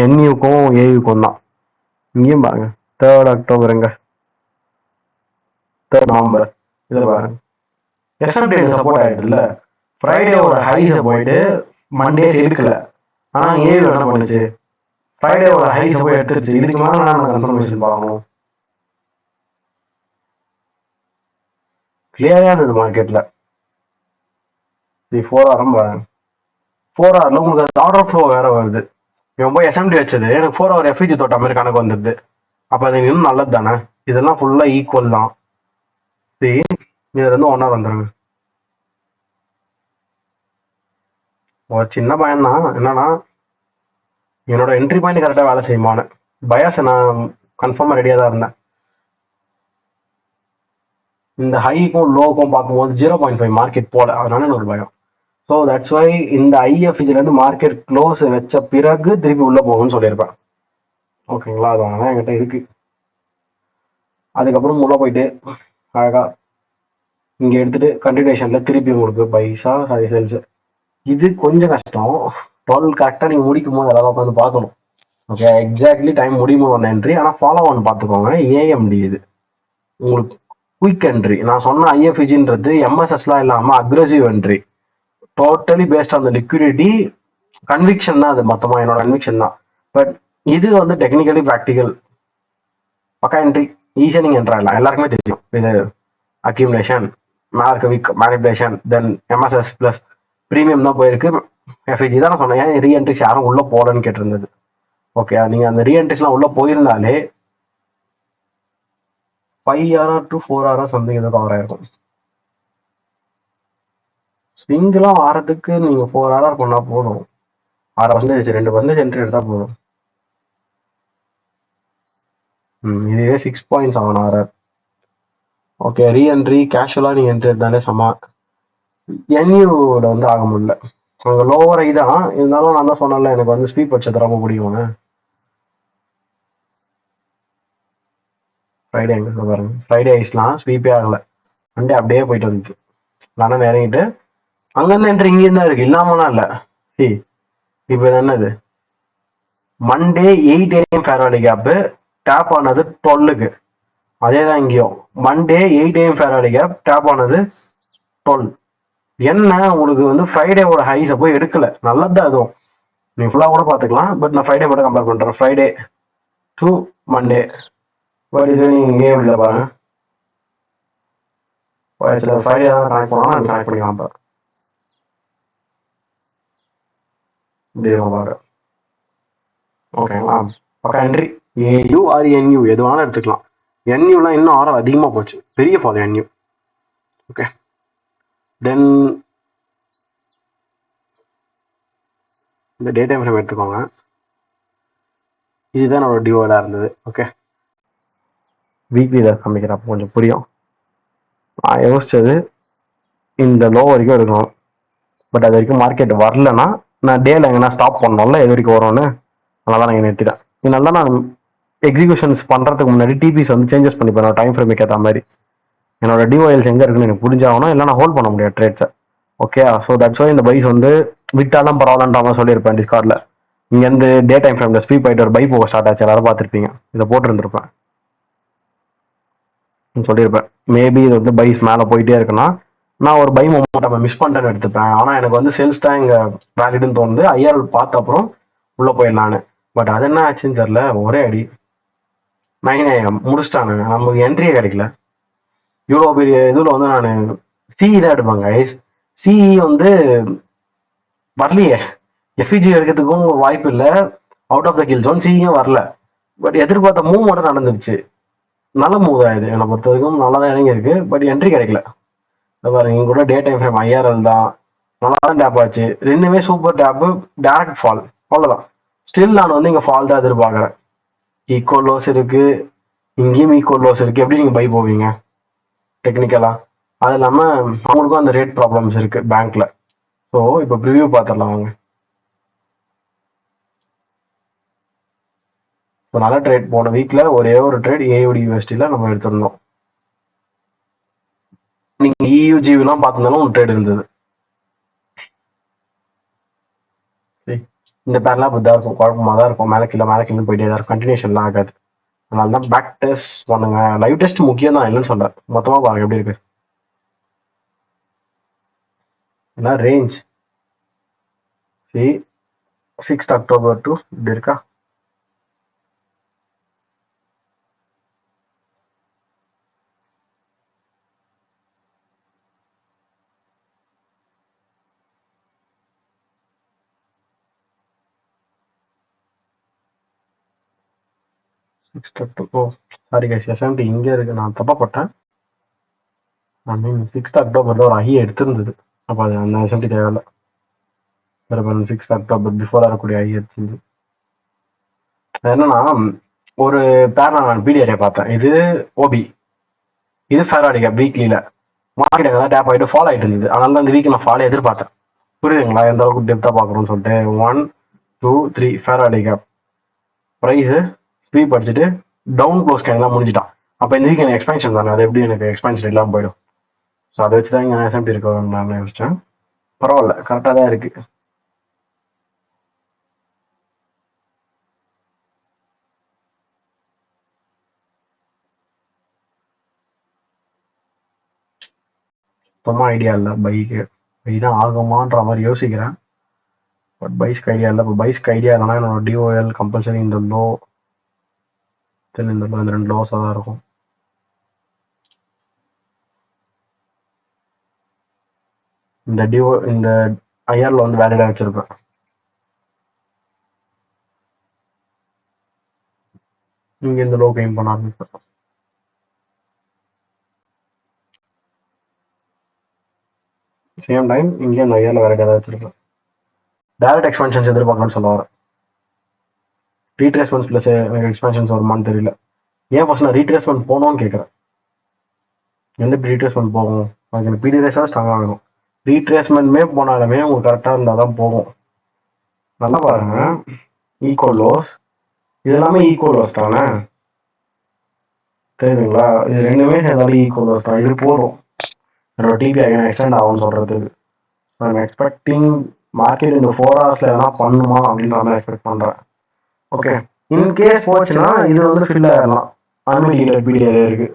என்யூக்கும் ஏயுக்கும் தான். இங்கேயும் பாருங்க 3rd Octoberங்க, 3rd November. இதில் பாருங்க எஸ்எம்டி சப்போர்ட் ஆகிடுது இல்லை. ஃப்ரைடேவோட ஹைஸை போயிட்டு மண்டேஸ் எடுக்கல. ஆனால் ஏழு என்ன பண்ணுச்சு, ஃப்ரைடேவோட ஹைஸை போய் எடுத்துருச்சு. இதுக்கு மேலே நான் கன்ஃபர்மேஷன் பார்க்கணும். கிளியராக இருந்தது மார்க்கெட்டில். 4 hour பாருங்க. 4 hourல உங்களுக்கு ஆர்டர் ஃப்ளோ வேற வருது. இவன் போய் எஸ்எம்டி வச்சது எனக்கு 4 ஹவர் எஃப்இஜி தொட்ட மாதிரி கணக்கு வந்துடுது. அப்போ அது இன்னும் நல்லது தானே? இதெல்லாம் ஃபுல்லாக ஈக்குவல் தான். சரி, இதுல இருந்து 1 ஹவர் வந்துருங்க. ஒரு சின்ன பயம் தான், என்னன்னா என்னோட என்ட்ரி பாயிண்ட் கரெக்டாக வேலை செய்யுமான்னு. பயாஸ் நான் கன்ஃபார்மாக ரெடியாக தான் இருந்தேன். இந்த ஹைக்கும் லோக்கும் பார்க்கும்போது 0.5 மார்க்கெட் போல, அதனால எனக்கு ஒரு பயம். ஸோ தட்ஸ் வை இந்த ஐஎஃப்இஜிலேருந்து மார்க்கெட் க்ளோஸ் வச்ச பிறகு திருப்பி உள்ளே போகும்னு சொல்லியிருப்பேன். ஓகேங்களா? அதனால என்கிட்ட இருக்கு. அதுக்கப்புறம் உள்ளே போயிட்டு அழகா இங்கே எடுத்துட்டு கண்டினியூஷனில் திருப்பி உங்களுக்கு பைசா சேல்ஸ். இது கொஞ்சம் கஷ்டம். 12 கரெக்டாக நீங்கள் முடிக்கும் போது அழகாக உட்காந்து பார்க்கணும். ஓகே, எக்ஸாக்ட்லி டைம் முடியும் போது வந்த என்ட்ரி. ஆனால் ஃபாலோ ஒன் பார்த்துக்கோங்க, ஏஎம்டி இது உங்களுக்கு குயிக் என்ட்ரி. நான் சொன்ன ஐஎஃப்இஜின்றது எம்எஸ்எஸ்லாம் இல்லாமல் aggressive entry, totally based on the liquidity. Conviction தான் அது, மொத்தமாக என்னோட கன்விக்ஷன் தான். பட் இது வந்து டெக்னிக்கலி ப்ராக்டிக்கல் பக்கா என்ட்ரி. ஈஸியாக நீங்கள் என்ட்ரு ஆகலாம், எல்லாருக்குமே தெரியும். இது அக்யூமுலேஷன், மார்க் மேனிபுலேஷன், தென் எம்எஸ்எஸ் ப்ளஸ் ப்ரீமியம் தான் போயிருக்கு. எஃப்இஜி தான் நான் சொன்னேன். ரீஎன்ட்ரிஸ் யாரும் உள்ளே போகலன்னு கேட்டிருந்தது. ஓகே, நீங்கள் அந்த ரீஎன்ட்ரிஸ்லாம் உள்ளே போயிருந்தாலே 5 hour to 4 hour சம்திங் ஏதோ கவர் ஆயிருக்கும். ஸ்விங்கெலாம் ஆறதுக்கு நீங்கள் 4 hour பண்ணால் போதும். 6% 2% என்ட்ரி எடுத்தால் போதும். இதுவே 6.7 hour. ஓகே, ரீஎன்ட்ரி கேஷுவலாக நீங்கள் என்ட்ரி எடுத்தாலே சமா. என்யூவில் வந்து ஆக முடியல. அங்கே லோவர் ஐ தான் இருந்தாலும், நான் தான் சொன்னேன்ல எனக்கு வந்து ஸ்வீப் வச்சது ரொம்ப பிடிக்கும்னு. ஃப்ரைடே எங்கே பாருங்க, ஃப்ரைடே ஐஸ்லாம் ஸ்வீப்பே ஆகலை. மண்டே அப்படியே போயிட்டு வந்துச்சு. நானும் இறங்கிட்டு அங்கேருந்து என்ட்ரி இங்கேயும் தான் இருக்குது, இல்லாமலாம் இல்லை. இப்போ இது என்னது, Monday 8 AM fair value gap tap ஆனது 12க்கு. அதே தான் இங்கேயும் Monday 8 AM fair value gap tap ஆனது 12. என்ன உங்களுக்கு வந்து ஃப்ரைடேவோட ஹைஸை போய் எடுக்கல, நல்லது தான் அதுவும். நீ ஃபுல்லாக கூட பார்த்துக்கலாம், பட் நான் ஃப்ரைடே மட்டும் கம்பேர் பண்ணுறேன். Friday to Monday. பட் இது நீங்கள் இங்கே இல்லை பாருங்க, ஃப்ரைடே தான் கனெக்ட் பண்ணலாம், நான் கனெக்ட் பண்ணிக்கலாம். இப்போ பாரு, ஓகேங்களா? பக்கா என்ட்ரி. ஏயு ஆர் என்யூ எது வேணாலும் எடுத்துக்கலாம். என்யூலாம் இன்னும் ஆரம் அதிகமாக போச்சு, பெரிய ஃபால் என்யூ. ஓகே, தென் இந்த டே டைம் ஃப்ரேம் எடுத்துக்கோங்க. இதுதான் என்னோட டிவோலாக இருந்தது. ஓகே, வீக்லி இதை காமிக்கிறப்போ கொஞ்சம் புரியும். நான் யோசிச்சது இந்த லோ வரைக்கும் எடுக்கணும், பட் அது வரைக்கும் மார்க்கெட் வரலன்னா நான் டேல எங்கன்னா ஸ்டாப் பண்ணோம்ல, எது வரைக்கும் வரும்னு. அதனால தான் நான் நிறுத்திட்டேன். இதனால நான் எக்ஸிக்யூஷன்ஸ் பண்ணுறதுக்கு முன்னாடி டிபிஸ் வந்து சேஞ்சஸ் பண்ணிப்பேன், நான் டைம் ஃப்ரேமுக்கு ஏற்ற மாதிரி. என்னோட டிஓஎல்ஸ் எங்கே இருக்குன்னு எனக்கு புரிஞ்சாகணும், இல்லை நான் ஹோல்ட் பண்ண முடியாது ட்ரேட்ஸை. ஓகே, ஸோ தட்ஸ் வை இந்த பைஸ் வந்து விட்டாலும் பரவாயில்லன்ற மாதிரி சொல்லியிருப்பேன் டிஸ்கார்டில். இங்கேருந்து டே டைம் ஃப்ரேமில் ஸ்பீட் ஆகிட்டு ஒரு பை போக ஸ்டார்ட் ஆச்சு, எல்லாரும் பார்த்துருப்பீங்க. இதை போட்டுருந்துருப்பேன், சொல்லியிருப்பேன். மேபி இது வந்து பைஸ் மேலே போயிட்டே இருக்குன்னா நான் ஒரு பை மொமெண்டம் மிஸ் பண்ணிட்டேன்னு எடுத்துப்பேன். ஆனால் எனக்கு வந்து சேல்ஸ் தான் இங்கே வேலிடுன்னு தோணுது. ஐஆர் பார்த்த அப்புறம் உள்ளே போயிடலான்னு. பட் அது என்ன ஆச்சுன்னு தெரில, ஒரே அடி 9 AM முடிச்சிட்டானுங்க, நமக்கு என்ட்ரியே கிடைக்கல. இவ்வளோ பெரிய இதில் வந்து நான் சிஇ தான் எடுப்பேங்க. சிஇ வந்து வரலையே, எஃப்இஜி எடுக்கிறதுக்கும் வாய்ப்பு இல்லை. Out of the kill zone சிஇயும் வரல. பட் எதிர்பார்த்த மூவ் மட்டும் நடந்துருச்சு. நல்ல மூவ் தான் இது, என்னை பொறுத்த வரைக்கும் நல்லா தான் இறங்கி இருக்கு. பட் என்ட்ரி கிடைக்கல. பாருங்க, இங்க கூட டே டைம் ஃப்ரேம் ஐஆர்எல் தான், நல்லா தான் டேப் ஆச்சு. ரெண்டுமே சூப்பர் டேப்பு, டேரக்ட் ஃபால், அவ்வளோதான். ஸ்டில் நான் வந்து இங்கே ஃபால் தான் எதிர்பார்க்குறேன். ஈக்குவல் லோஸ் இருக்கு, இங்கேயும் ஈக்குவல் லோஸ் இருக்கு. எப்படி நீங்கள் பை போவீங்க டெக்னிக்கலா? அது இல்லாமல் அவங்களுக்கும் அந்த ரேட் ப்ராப்ளம்ஸ் இருக்கு பேங்க்ல. ஸோ இப்போ ப்ரிவியூ பார்த்துடலாம் வாங்க. இப்போ நல்ல ட்ரேட் போன வீக்ல ஒரே ஒரு ட்ரேட் ஏயுடி யூஎஸ்டியில் நம்ம எடுத்திருந்தோம். நீங்க இயூஜிவிலாம் பார்த்திருந்தாலும் ஒரு ட்ரேட் இருந்தது. இந்த பேர்லாம் இப்படி தான் இருக்கும், குழப்பமாக தான் இருக்கும், மேலே கீழே போயிட்டே தான் இருக்கும், கண்டினியூஷன்லாம் ஆகாது. அதனால தான் பேக் டெஸ்ட் பண்ணுங்க. லைவ் டெஸ்ட் முக்கியம் தான், இல்லைன்னு சொல்ல. மொத்தமாக பாருங்க எப்படி இருக்கு. ஏன்னா ரேஞ்ச் 6th October டு இப்படி இருக்கா. 6 சாரி கைஸ், எஸ்எம்டி இங்கே இருக்கு, நான் தப்பா போட்டேன். ஐ மீன் 6 அக்டோபரில் ஒரு ஐ எடுத்திருந்தது. அப்போ அது அந்த எஸ்எம்டி தேவையில்ல. வேறு 6 அக்டோபர் பிஃபோர் வரக்கூடிய ஐ எடுத்திருந்தது. என்னன்னா, ஒரு பேர் நான் பிடிஆரே பார்த்தேன். இது ஓபி, இது ஃபேராடிகா வீக்லியில் மார்க்கெட் எதாவது டேப் ஆகிட்டு ஃபாலோ ஆகிட்டு இருந்தது. அதனால தான் இந்த வீக் நான் ஃபாலோ எதிர்பார்த்தேன். புரியுதுங்களா எந்த அளவுக்கு டெப்த்தாக பார்க்குறோன்னு சொல்லிட்டு. 1 2 3 ஃபேராடிகா ப்ரைஸு ஸ்வீப் அடிச்சுட்டு டவுன் க்ளோஸ் கேன்லாம் முடிஞ்சிட்டான். அப்போ இந்த வீக் எனக்கு எக்ஸ்பென்ஷன் தானே, அது எப்படி எனக்கு எக்ஸ்பென்ஷன் இல்லாமல் போயிடும். ஸோ அதை வச்சு தான் இங்கே எஸ்எம்டி இருக்கணும்னு நான் யோசித்தேன். பரவாயில்ல, கரெக்டாக தான் இருக்குது. சுத்தமாக ஐடியா இல்லை பைக்கு. பை தான் ஆகுமான்ற மாதிரி யோசிக்கிறேன். பட் பைஸ்க்கு ஐடியா இல்லை. இப்போ பைஸ்க்கு ஐடியா இல்லைனா என்னோட டிஓஎல் கம்பல்சரி இந்த லோ தென் இந்த லோ, இந்த 2 லோஸாக தான் இருக்கும். இந்த ஐஆரில் வந்து வேலிடாக வச்சுருப்பேன். இங்கே இந்த லோ கெயின் பண்ண ஆரம்பிப்பேன். சேம் டைம் இங்கே இந்த ஐஆரில் வேலிடாக தான் வச்சுருப்பேன். டைரக்ட் எக்ஸ்பென்ஷன்ஸ் எதிர்பார்க்கணும்னு சொல்ல வரேன். ரீட்ரேஸ்மெண்ட் ப்ளஸ் எனக்கு எக்ஸ்பென்ஷன்ஸ் வருமானு தெரியல. ஏன் ஃபர்ஸ்ட் நான் ரீட்ரேஸ்மெண்ட் போகணும்னு கேட்குறேன். எந்த ரீட்ரேஸ்மெண்ட் போகும்? அதுக்கு எனக்கு பிடிரேஸாக ஸ்ட்ராங்காக வேணும். ரீட்ரேஸ்மெண்ட்மே போனாலுமே உங்களுக்கு கரெக்டாக இருந்தால் தான் போகும். நல்லா பாருங்க, ஈக்குவல் லோஸ், இது எல்லாமே ஈக்குவல் லோஸ் தானே, தெரியுதுங்களா? இது ரெண்டுமே சேர்ந்தாலும் ஈக்குவல் லோஸ் தான். இது போதும் என்னோட டிபி எக்ஸ்டெண்ட் ஆகும்னு சொல்கிறதுக்கு. ஐம் எக்ஸ்பெக்டிங் மார்க்கெட் இந்த 4 ஹவர்ஸில் எதனா பண்ணுமா அப்படின்னு நான் எக்ஸ்பெக்ட் பண்ணுறேன். ஓகே, இன்கேஸ் போச்சுன்னா இது வந்து ஃபில் ஆகிடலாம். அன்லிமிட்டட் பிடிஆர் இருக்கு.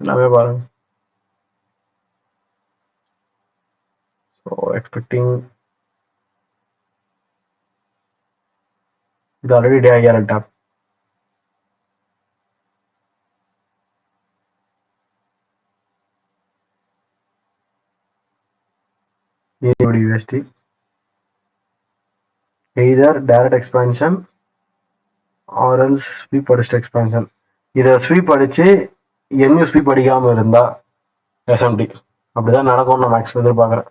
எல்லாமே பாருங்க. ஸோ எக்ஸ்பெக்டிங் இது already day IR top. USD either direct expansion or else sweep அடிச்சிட்டு expansion. இதை ஸ்வீப் அடிச்சு என்ன ஸ்வீப் அடிக்காம இருந்தா எஸ்எம்டி அப்படிதான் நடக்கும்னு நான் மேக்ஸ் எதிர்பார்க்குறேன்.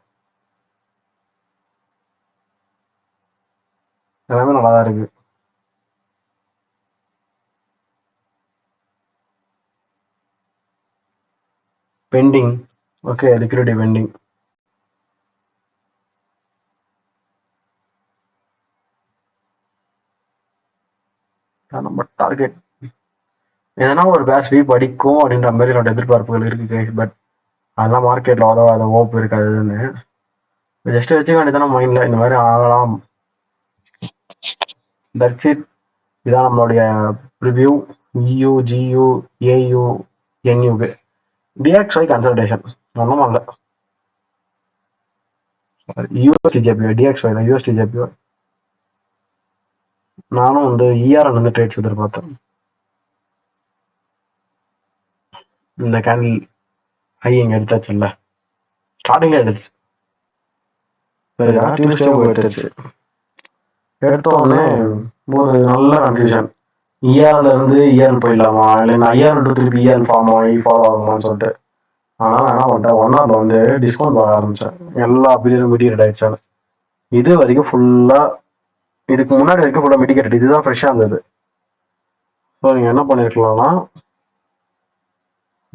எல்லாமே நல்லா தான் இருக்கு. Pending, okay, liquidity pending. நம்ம டார்கெட் எதனா ஒரு பேர் ஸ்வீப் அடிக்கும் அப்படின்ற மாதிரி என்னோட எதிர்பார்ப்புகள் இருக்கு. பட் அதெல்லாம் மார்க்கெட்டில் அவ்வளோ அது ஓப்பு இருக்காதுன்னு ஜஸ்ட் வச்சுக்க வேண்டியதான மைண்டில். இந்த மாதிரி ஆகலாம். That's it. இதான் நம்மளுடைய review EU, GU, AU, NUக்கு DXY consultation ஒன்றும் இல்லை. USDJPY DXY தான், USDJPY. நானும் வந்து ERN வந்து ட்ரேட்ஸ் எதிர்பார்த்தேன். இந்த கேண்டில் ஹை இங்கே எடுத்தாச்சுல்ல, ஸ்டார்டிங்கில் எடுத்துச்சு. சரியா டியூஸ்டே எடுத்துச்சு. எடுத்தோடனே ஒரு நல்ல கன்ஃபியூஷன். இஆர்ல இருந்து இஆர் போயிடலாமா, இல்லை ஐஆர் திருப்பி இஆர் ஃபார்ம் ஆகி ஃபாலோ ஆகுமான்னு சொல்லிட்டு. ஆனால் என்ன பண்ணிட்டேன், 1 ஹவர்ல வந்து டிஸ்கவுண்ட் போக ஆரம்பித்தேன். எல்லா பீரியடும் மிட்டிகேட் ஆயிடுச்சான்னு. இது வரைக்கும் ஃபுல்லாக, இதுக்கு முன்னாடி வரைக்கும் ஃபுல்லாக மிட்டிகேட்டட். இதுதான் ஃப்ரெஷ்ஷாக இருந்தது. ஸோ நீங்கள் என்ன பண்ணியிருக்கலாம்னா,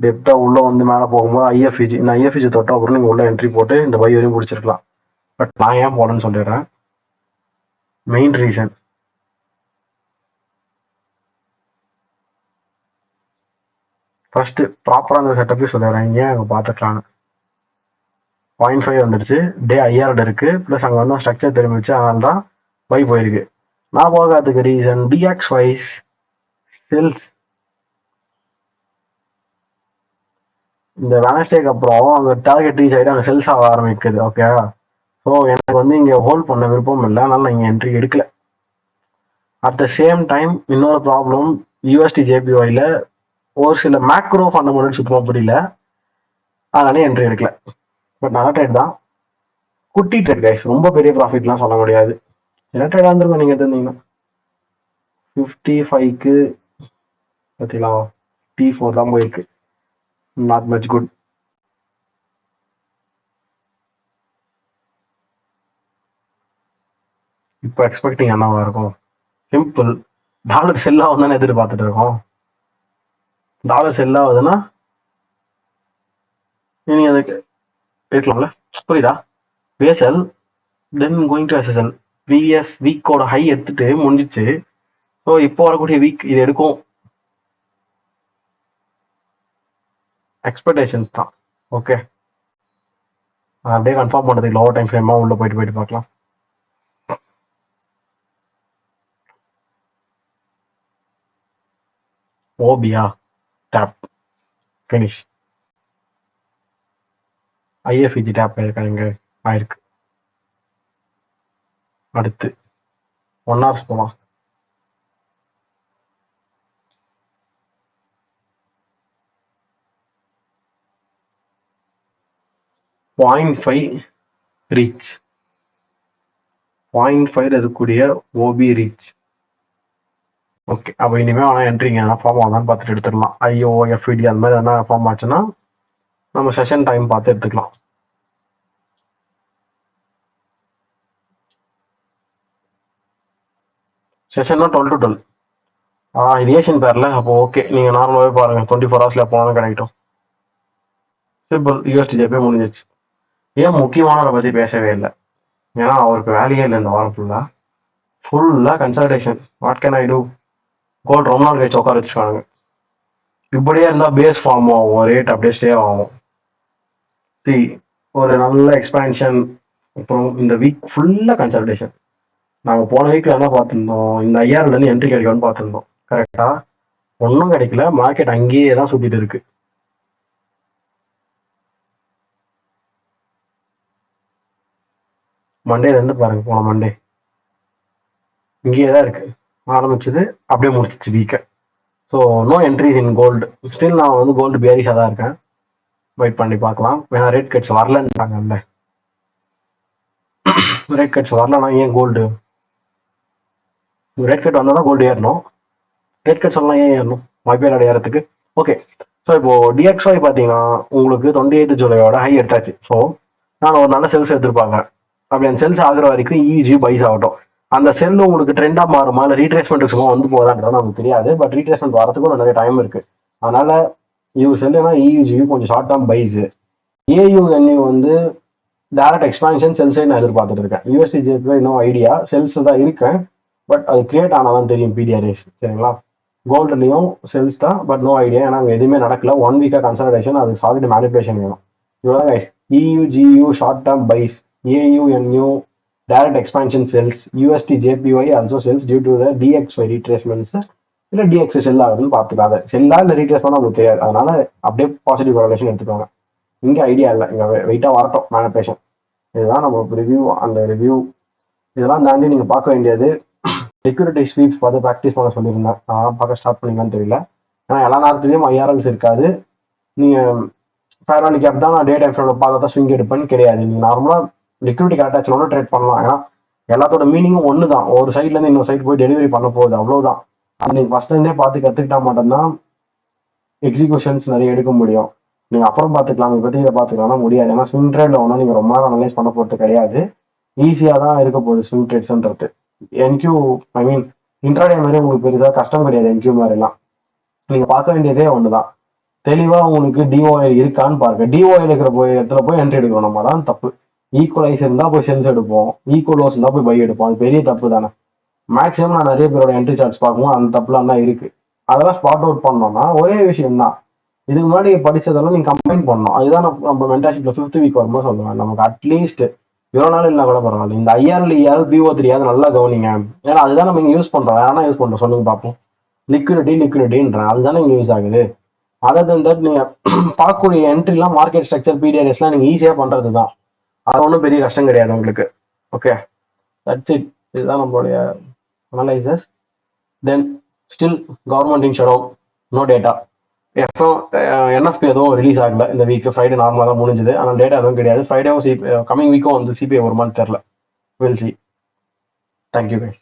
டெப்த்தாக உள்ளே வந்து மேலே போகும்போது ஐஎஃப்இஜி, இந்த ஐஎஃப்இஜி தொட்டா அப்புறம் நீங்கள் உள்ள என்ட்ரி போட்டு இந்த பை வரையும் பிடிச்சிருக்கலாம். பட் நான் ஏன் போடணும்னு சொல்லிடுறேன். மெயின் ரீசன், ஃபர்ஸ்ட் ப்ராப்பராக அந்த செட்டப்பே சொல்லிடுறேன். ஏன் அங்கே பார்த்துக்கலான்னு 0.5 வந்துடுச்சு. டே ஐஆர்டு இருக்கு, ப்ளஸ் அங்கே வந்து ஸ்ட்ரக்சர் திரும்பிச்சு. அதனால தான் பை போயிருக்கு. நான் போகாததுக்கு ரீசன் DXY செல்ஸ். இந்த வெனஸ்டேக்கு அப்புறம் அங்கே டார்கெட் ரீச் ஆகிட்டு அங்கே செல்ஸ் ஆக ஆரம்பிக்குது. ஓகே, ஸோ எனக்கு வந்து இங்கே ஹோல்ட் பண்ண விருப்பம் இல்லை. அதனால நான் இங்கே என்ட்ரி எடுக்கல. அட் த சேம் டைம் இன்னொரு ப்ராப்ளம், USDJPYல ஒரு சில மேக்ரோ ஃபண்டமெண்டல் சுத்தமாக புரியல, அதனாலே என்ட்ரி எடுக்கல. பட் நல்ல ட்ரேட் தான், குட்டி ட்ரேட் கைஸ், ரொம்ப பெரிய ப்ராஃபிட்லாம் சொல்ல முடியாது. என்ன ட்ரேடாக இருந்திருக்கும் நீங்கள் எடுத்துருந்தீங்கன்னா 55க்கு பார்த்தீங்களா, T4 தான் போயிருக்கு. Not much good. இப்போ எக்ஸ்பெக்டிங் என்னவா இருக்கும்? சிம்பிள், டாலர் செல் ஆகுதுன்னு எதிர்பார்த்துட்டு இருக்கோம். டாலர் செல் ஆகுதுன்னா நீங்கள் அதுக்கு இருக்கலாம்ல, புரியுதா? VSL then going to SSL. வீக்கோட high எடுத்துட்டு முடிஞ்சிச்சு. ஸோ இப்போ வரக்கூடிய வீக் இது எடுக்கும், எக்ஸ்பெக்டேஷன்ஸ் தான். ஓகே, அப்படியே கன்ஃபார்ம் பண்ணுறதுக்கு லோவர் டைம் ஃப்ரேமாக உள்ளே போயிட்டு பார்க்கலாம். ஓபியா டேப் ஃபினிஷ். ஐஎஃப்இஜி டேப் ஆயிருக்காங்க, ஆயிருக்கு. அடுத்து 1 hours போகலாம். .5 ரீச், 0.5 இருக்கக்கூடிய ஓபி ரீச். ஓகே, அப்போ இனிமேல் ஆனால் என்ட்ரிங்க எதனா ஃபார்ம் ஆகுதான்னு பார்த்துட்டு எடுத்துடலாம். ஐஓ எஃப்இடி அந்த மாதிரி எதனா ஃபார்ம் ஆச்சுன்னா நம்ம செஷன் டைம் பார்த்து எடுத்துக்கலாம். செஷன்னா 12 to 12. இது ஏஷியன் பேரில், அப்போ ஓகே, நீங்கள் நார்மலாகவே பாருங்கள், 24 hours போனாலும் கிடைக்கட்டும். சிம்பிள், யூஎஸ்டிஜே முடிஞ்சிச்சு. ஏன் முக்கியமானதை பற்றி பேசவே இல்லை, ஏன்னா அவருக்கு வேலையே இல்லை இந்த வாரம் ஃபுல்லாக consultation. What can I do? Gold ரொம்ப நாள் கழிச்சு உட்கார வச்சுருக்காங்க. இப்படியே இருந்தால் பேஸ் ஃபார்ம் ஆகும், ரேட் அப்படியே ஸ்டே ஆகும். ஒரு நல்ல எக்ஸ்பான்ஷன். அப்புறம் இந்த வீக் ஃபுல்லாக கன்சல்டேஷன். நாங்கள் போன வீக்கில் என்ன பார்த்துருந்தோம், இந்த ஐஆர்லேருந்து என்ட்ரி கிடைக்கும்னு பார்த்துருந்தோம். கரெக்டாக ஒன்றும் கிடைக்கல, மார்க்கெட் அங்கேயே தான் சுற்றிட்டு இருக்கு. மண்டேலேருந்து பாருங்க, போன மண்டே இங்கேயே தான் இருக்கு, ஆரம்பிச்சது அப்படியே முடிச்சிச்சு வீக்கை. So no entries in gold. Still நான் வந்து கோல்டு பேரிஷாக தான் இருக்கேன். வெயிட் பண்ணி பார்க்கலாம். ஏன்னா ரேட் கட்ஸ் வரலன்றாங்கல்ல. ரேட் கட்ஸ் வரலன்னா ஏன் கோல்டு? ரேட் கட் வந்தால் தான் கோல்டு ஏறணும். ரேட் கட் சொல்லலாம் ஏன் ஏறணும்? வாய்ப்பே ஏறத்துக்கு. ஓகே, ஸோ இப்போ டிஎக்ஸ்ஒய் பார்த்தீங்கன்னா உங்களுக்கு 28 ஜூலையோட ஹை எடுத்தாச்சு. ஸோ நான் ஒரு நல்ல செல்ஸ் எதிர்பார்க்குறேன். அப்படி அந்த செல்ஸ் ஆகிற வரைக்கும் இஜி பைஸ் ஆகட்டும். அந்த செல் உங்களுக்கு ட்ரெண்டாக மாறுமா, இல்லை ரீட்ரேஸ்மெண்ட் சும்மா வந்து போதான்றது நமக்கு தெரியாது. பட் ரீட்ரேஸ்மெண்ட் வரதுக்கும் நிறைய டைம் இருக்கு. அதனால இது செல்லுனா இயூஜி கொஞ்சம் ஷார்ட் டேர்ம் பைஸ். ஏயுஎன்யூ வந்து டேரக்ட் எக்ஸ்பான்ஷன் செல்ஸே நான் எதிர்பார்த்துட்டு இருக்கேன். யூஎஸ்டிஜேக்கு இன்னும் ஐடியா செல்ஸ் தான் இருக்கேன், பட் அது கிரியேட் ஆனாதான் தெரியும் பிடிஆர்எஸ். சரிங்களா? கோல்டுலையும் செல்ஸ் தான், பட் நோ ஐடியா. ஏன்னா அங்கே எதுவுமே நடக்கல. 1 வீக்காக கன்சல்டேஷன், அது சாலிட் மேனிபுலேஷன் வேணும். இவ்வளோதான் guys. EUGU short term buys, AUNU direct expansion sells, USD JPY also sells due to the DXY retracements. இல்லை டிஎக்ஸ்ஒய் செல் ஆகுதுன்னு பார்த்துக்காத. செல்லா இல்லை ரீட்ரேஸ் பண்ணால் உங்களுக்கு தெரியாது. அதனால அப்படியே பாசிட்டிவ் கொரலேஷன் எடுத்துக்கோங்க. இங்கே ஐடியா இல்லை, இங்கே வெயிட்டாக வரட்டும் மேனிபுலேஷன். இதுதான் நம்ம ரிவ்யூ. அந்த ரிவ்யூ இதெல்லாம் தாண்டி நீங்கள் பார்க்க வேண்டியது செக்யூரிட்டி ஸ்வீப்ஸ் பார்த்து ப்ராக்டிஸ் பண்ண சொல்லியிருந்தேன். நான் பார்க்க ஸ்டார்ட் பண்ணிங்கன்னு தெரியல. ஏன்னா எல்லா நேரத்துலையும் ஐஆர்எல்ஸ் இருக்காது. நீங்கள் ஃபேரானிக் கேப் தான் நான் டே டைம் ஃப்ரேமில் பார்த்தா தான் ஸ்விங் எடுப்பேன்னு கிடையாது. நீங்கள் நார்மலாக லிக்விடிட்டி கரெக்டாக ஆச்சுனாலும் ட்ரேட் பண்ணலாம். ஏன்னா எல்லாத்தோட மீனிங்கும் ஒன்று தான். ஒரு சைட்லேருந்து இன்னொரு சைட் போய் டெலிவரி பண்ண போகுது, அவ்வளோதான். அது நீங்கள் ஃபஸ்ட்லேருந்தே பார்த்து கற்றுக்கிட்டா மட்டும்தான் எக்ஸிக்யூஷன்ஸ் நிறைய எடுக்க முடியும். நீங்கள் அப்புறம் பார்த்துக்கலாம், இப்போதைக்கு இதை பார்த்துக்கலாம்னா முடியாது. ஏன்னா ஸ்விங் ட்ரேடில் ஒன்றும் நீங்கள் ரொம்ப நேரம் அனலைஸ் பண்ண போகிறது கிடையாது. ஈஸியாக தான் இருக்க போகுது ஸ்விங் ட்ரேட்ஸ்ன்றது. என்கியூ ஐ மீன் இன்ட்ராடே மாதிரி உங்களுக்கு பெருசாக கஷ்டம் கிடையாது. என்கியூ மாதிரிலாம் நீங்கள் பார்க்க வேண்டியதே ஒன்று தான். தெளிவாக உங்களுக்கு டிஓஐ இருக்கான்னு பாருங்க. டிஓஐ இருக்கிற இடத்துல போய் என்ட்ரி எடுக்கணும். நம்ம தான் தப்பு. ஈக்குவலைஸ் இருந்தால் போய் செல்ஸ் எடுப்போம், ஈக்குவலோஸ் இருந்தால் போய் பை எடுப்போம். அது பெரிய தப்பு தானே. மேக்ஸிமம் நான் நிறைய பேரோட என்ட்ரி சார்ட்ஸ் பார்க்கும்போது அந்த தப்புலாம் தான் இருக்குது. அதெல்லாம் ஸ்பாட் அவுட் பண்ணோம்னா ஒரே விஷயம் தான். இதுக்கு முன்னாடி படித்ததெல்லாம் நீங்கள் கம்பைன் பண்ணணும். அதுதான் நம்ம மென்டார்ஷிப்பில் 5th வீக் வரும்போது சொல்லுவேன். நமக்கு அட்லீஸ்ட் இவ்வளோ நாள் இல்லை கூட பரவாயில்ல, இந்த ஐஆர்எல் இஆர்எல் பிஓ3 நல்லா கவனிங்க. ஏன்னா அதுதான் நம்ம இங்கே யூஸ் பண்ணுறோம். வேணா யூஸ் பண்ணுறோம் சொல்லுங்க பார்ப்போம். லிக்விடிட்டின்றேன், அதுதானே இங்கே யூஸ் ஆகுது. அதர் தென் தட் நீங்கள் பார்க்கக்கூடிய என்ட்ரிலாம் மார்க்கெட் ஸ்ட்ரக்சர் பிடிஆர்எஸ்லாம் நீங்கள் ஈஸியாக பண்ணுறது தான். அது ஒன்றும் பெரிய கஷ்டம் கிடையாது உங்களுக்கு. Okay, that's it. இதுதான் நம்மளுடைய analysis. Then still government in shut down, no data. NFP எதுவும் ரிலீஸ் ஆகல இந்த வீக். ஃப்ரைடே நார்மலாக தான் முடிஞ்சுது. ஆனால் டேட்டா எதுவும் கிடையாது. ஃப்ரைடேவும் கமிங் வீக்கும் வந்து சிபிஐ ஒரு மாதிரி தெரில. Will see. Thank you guys.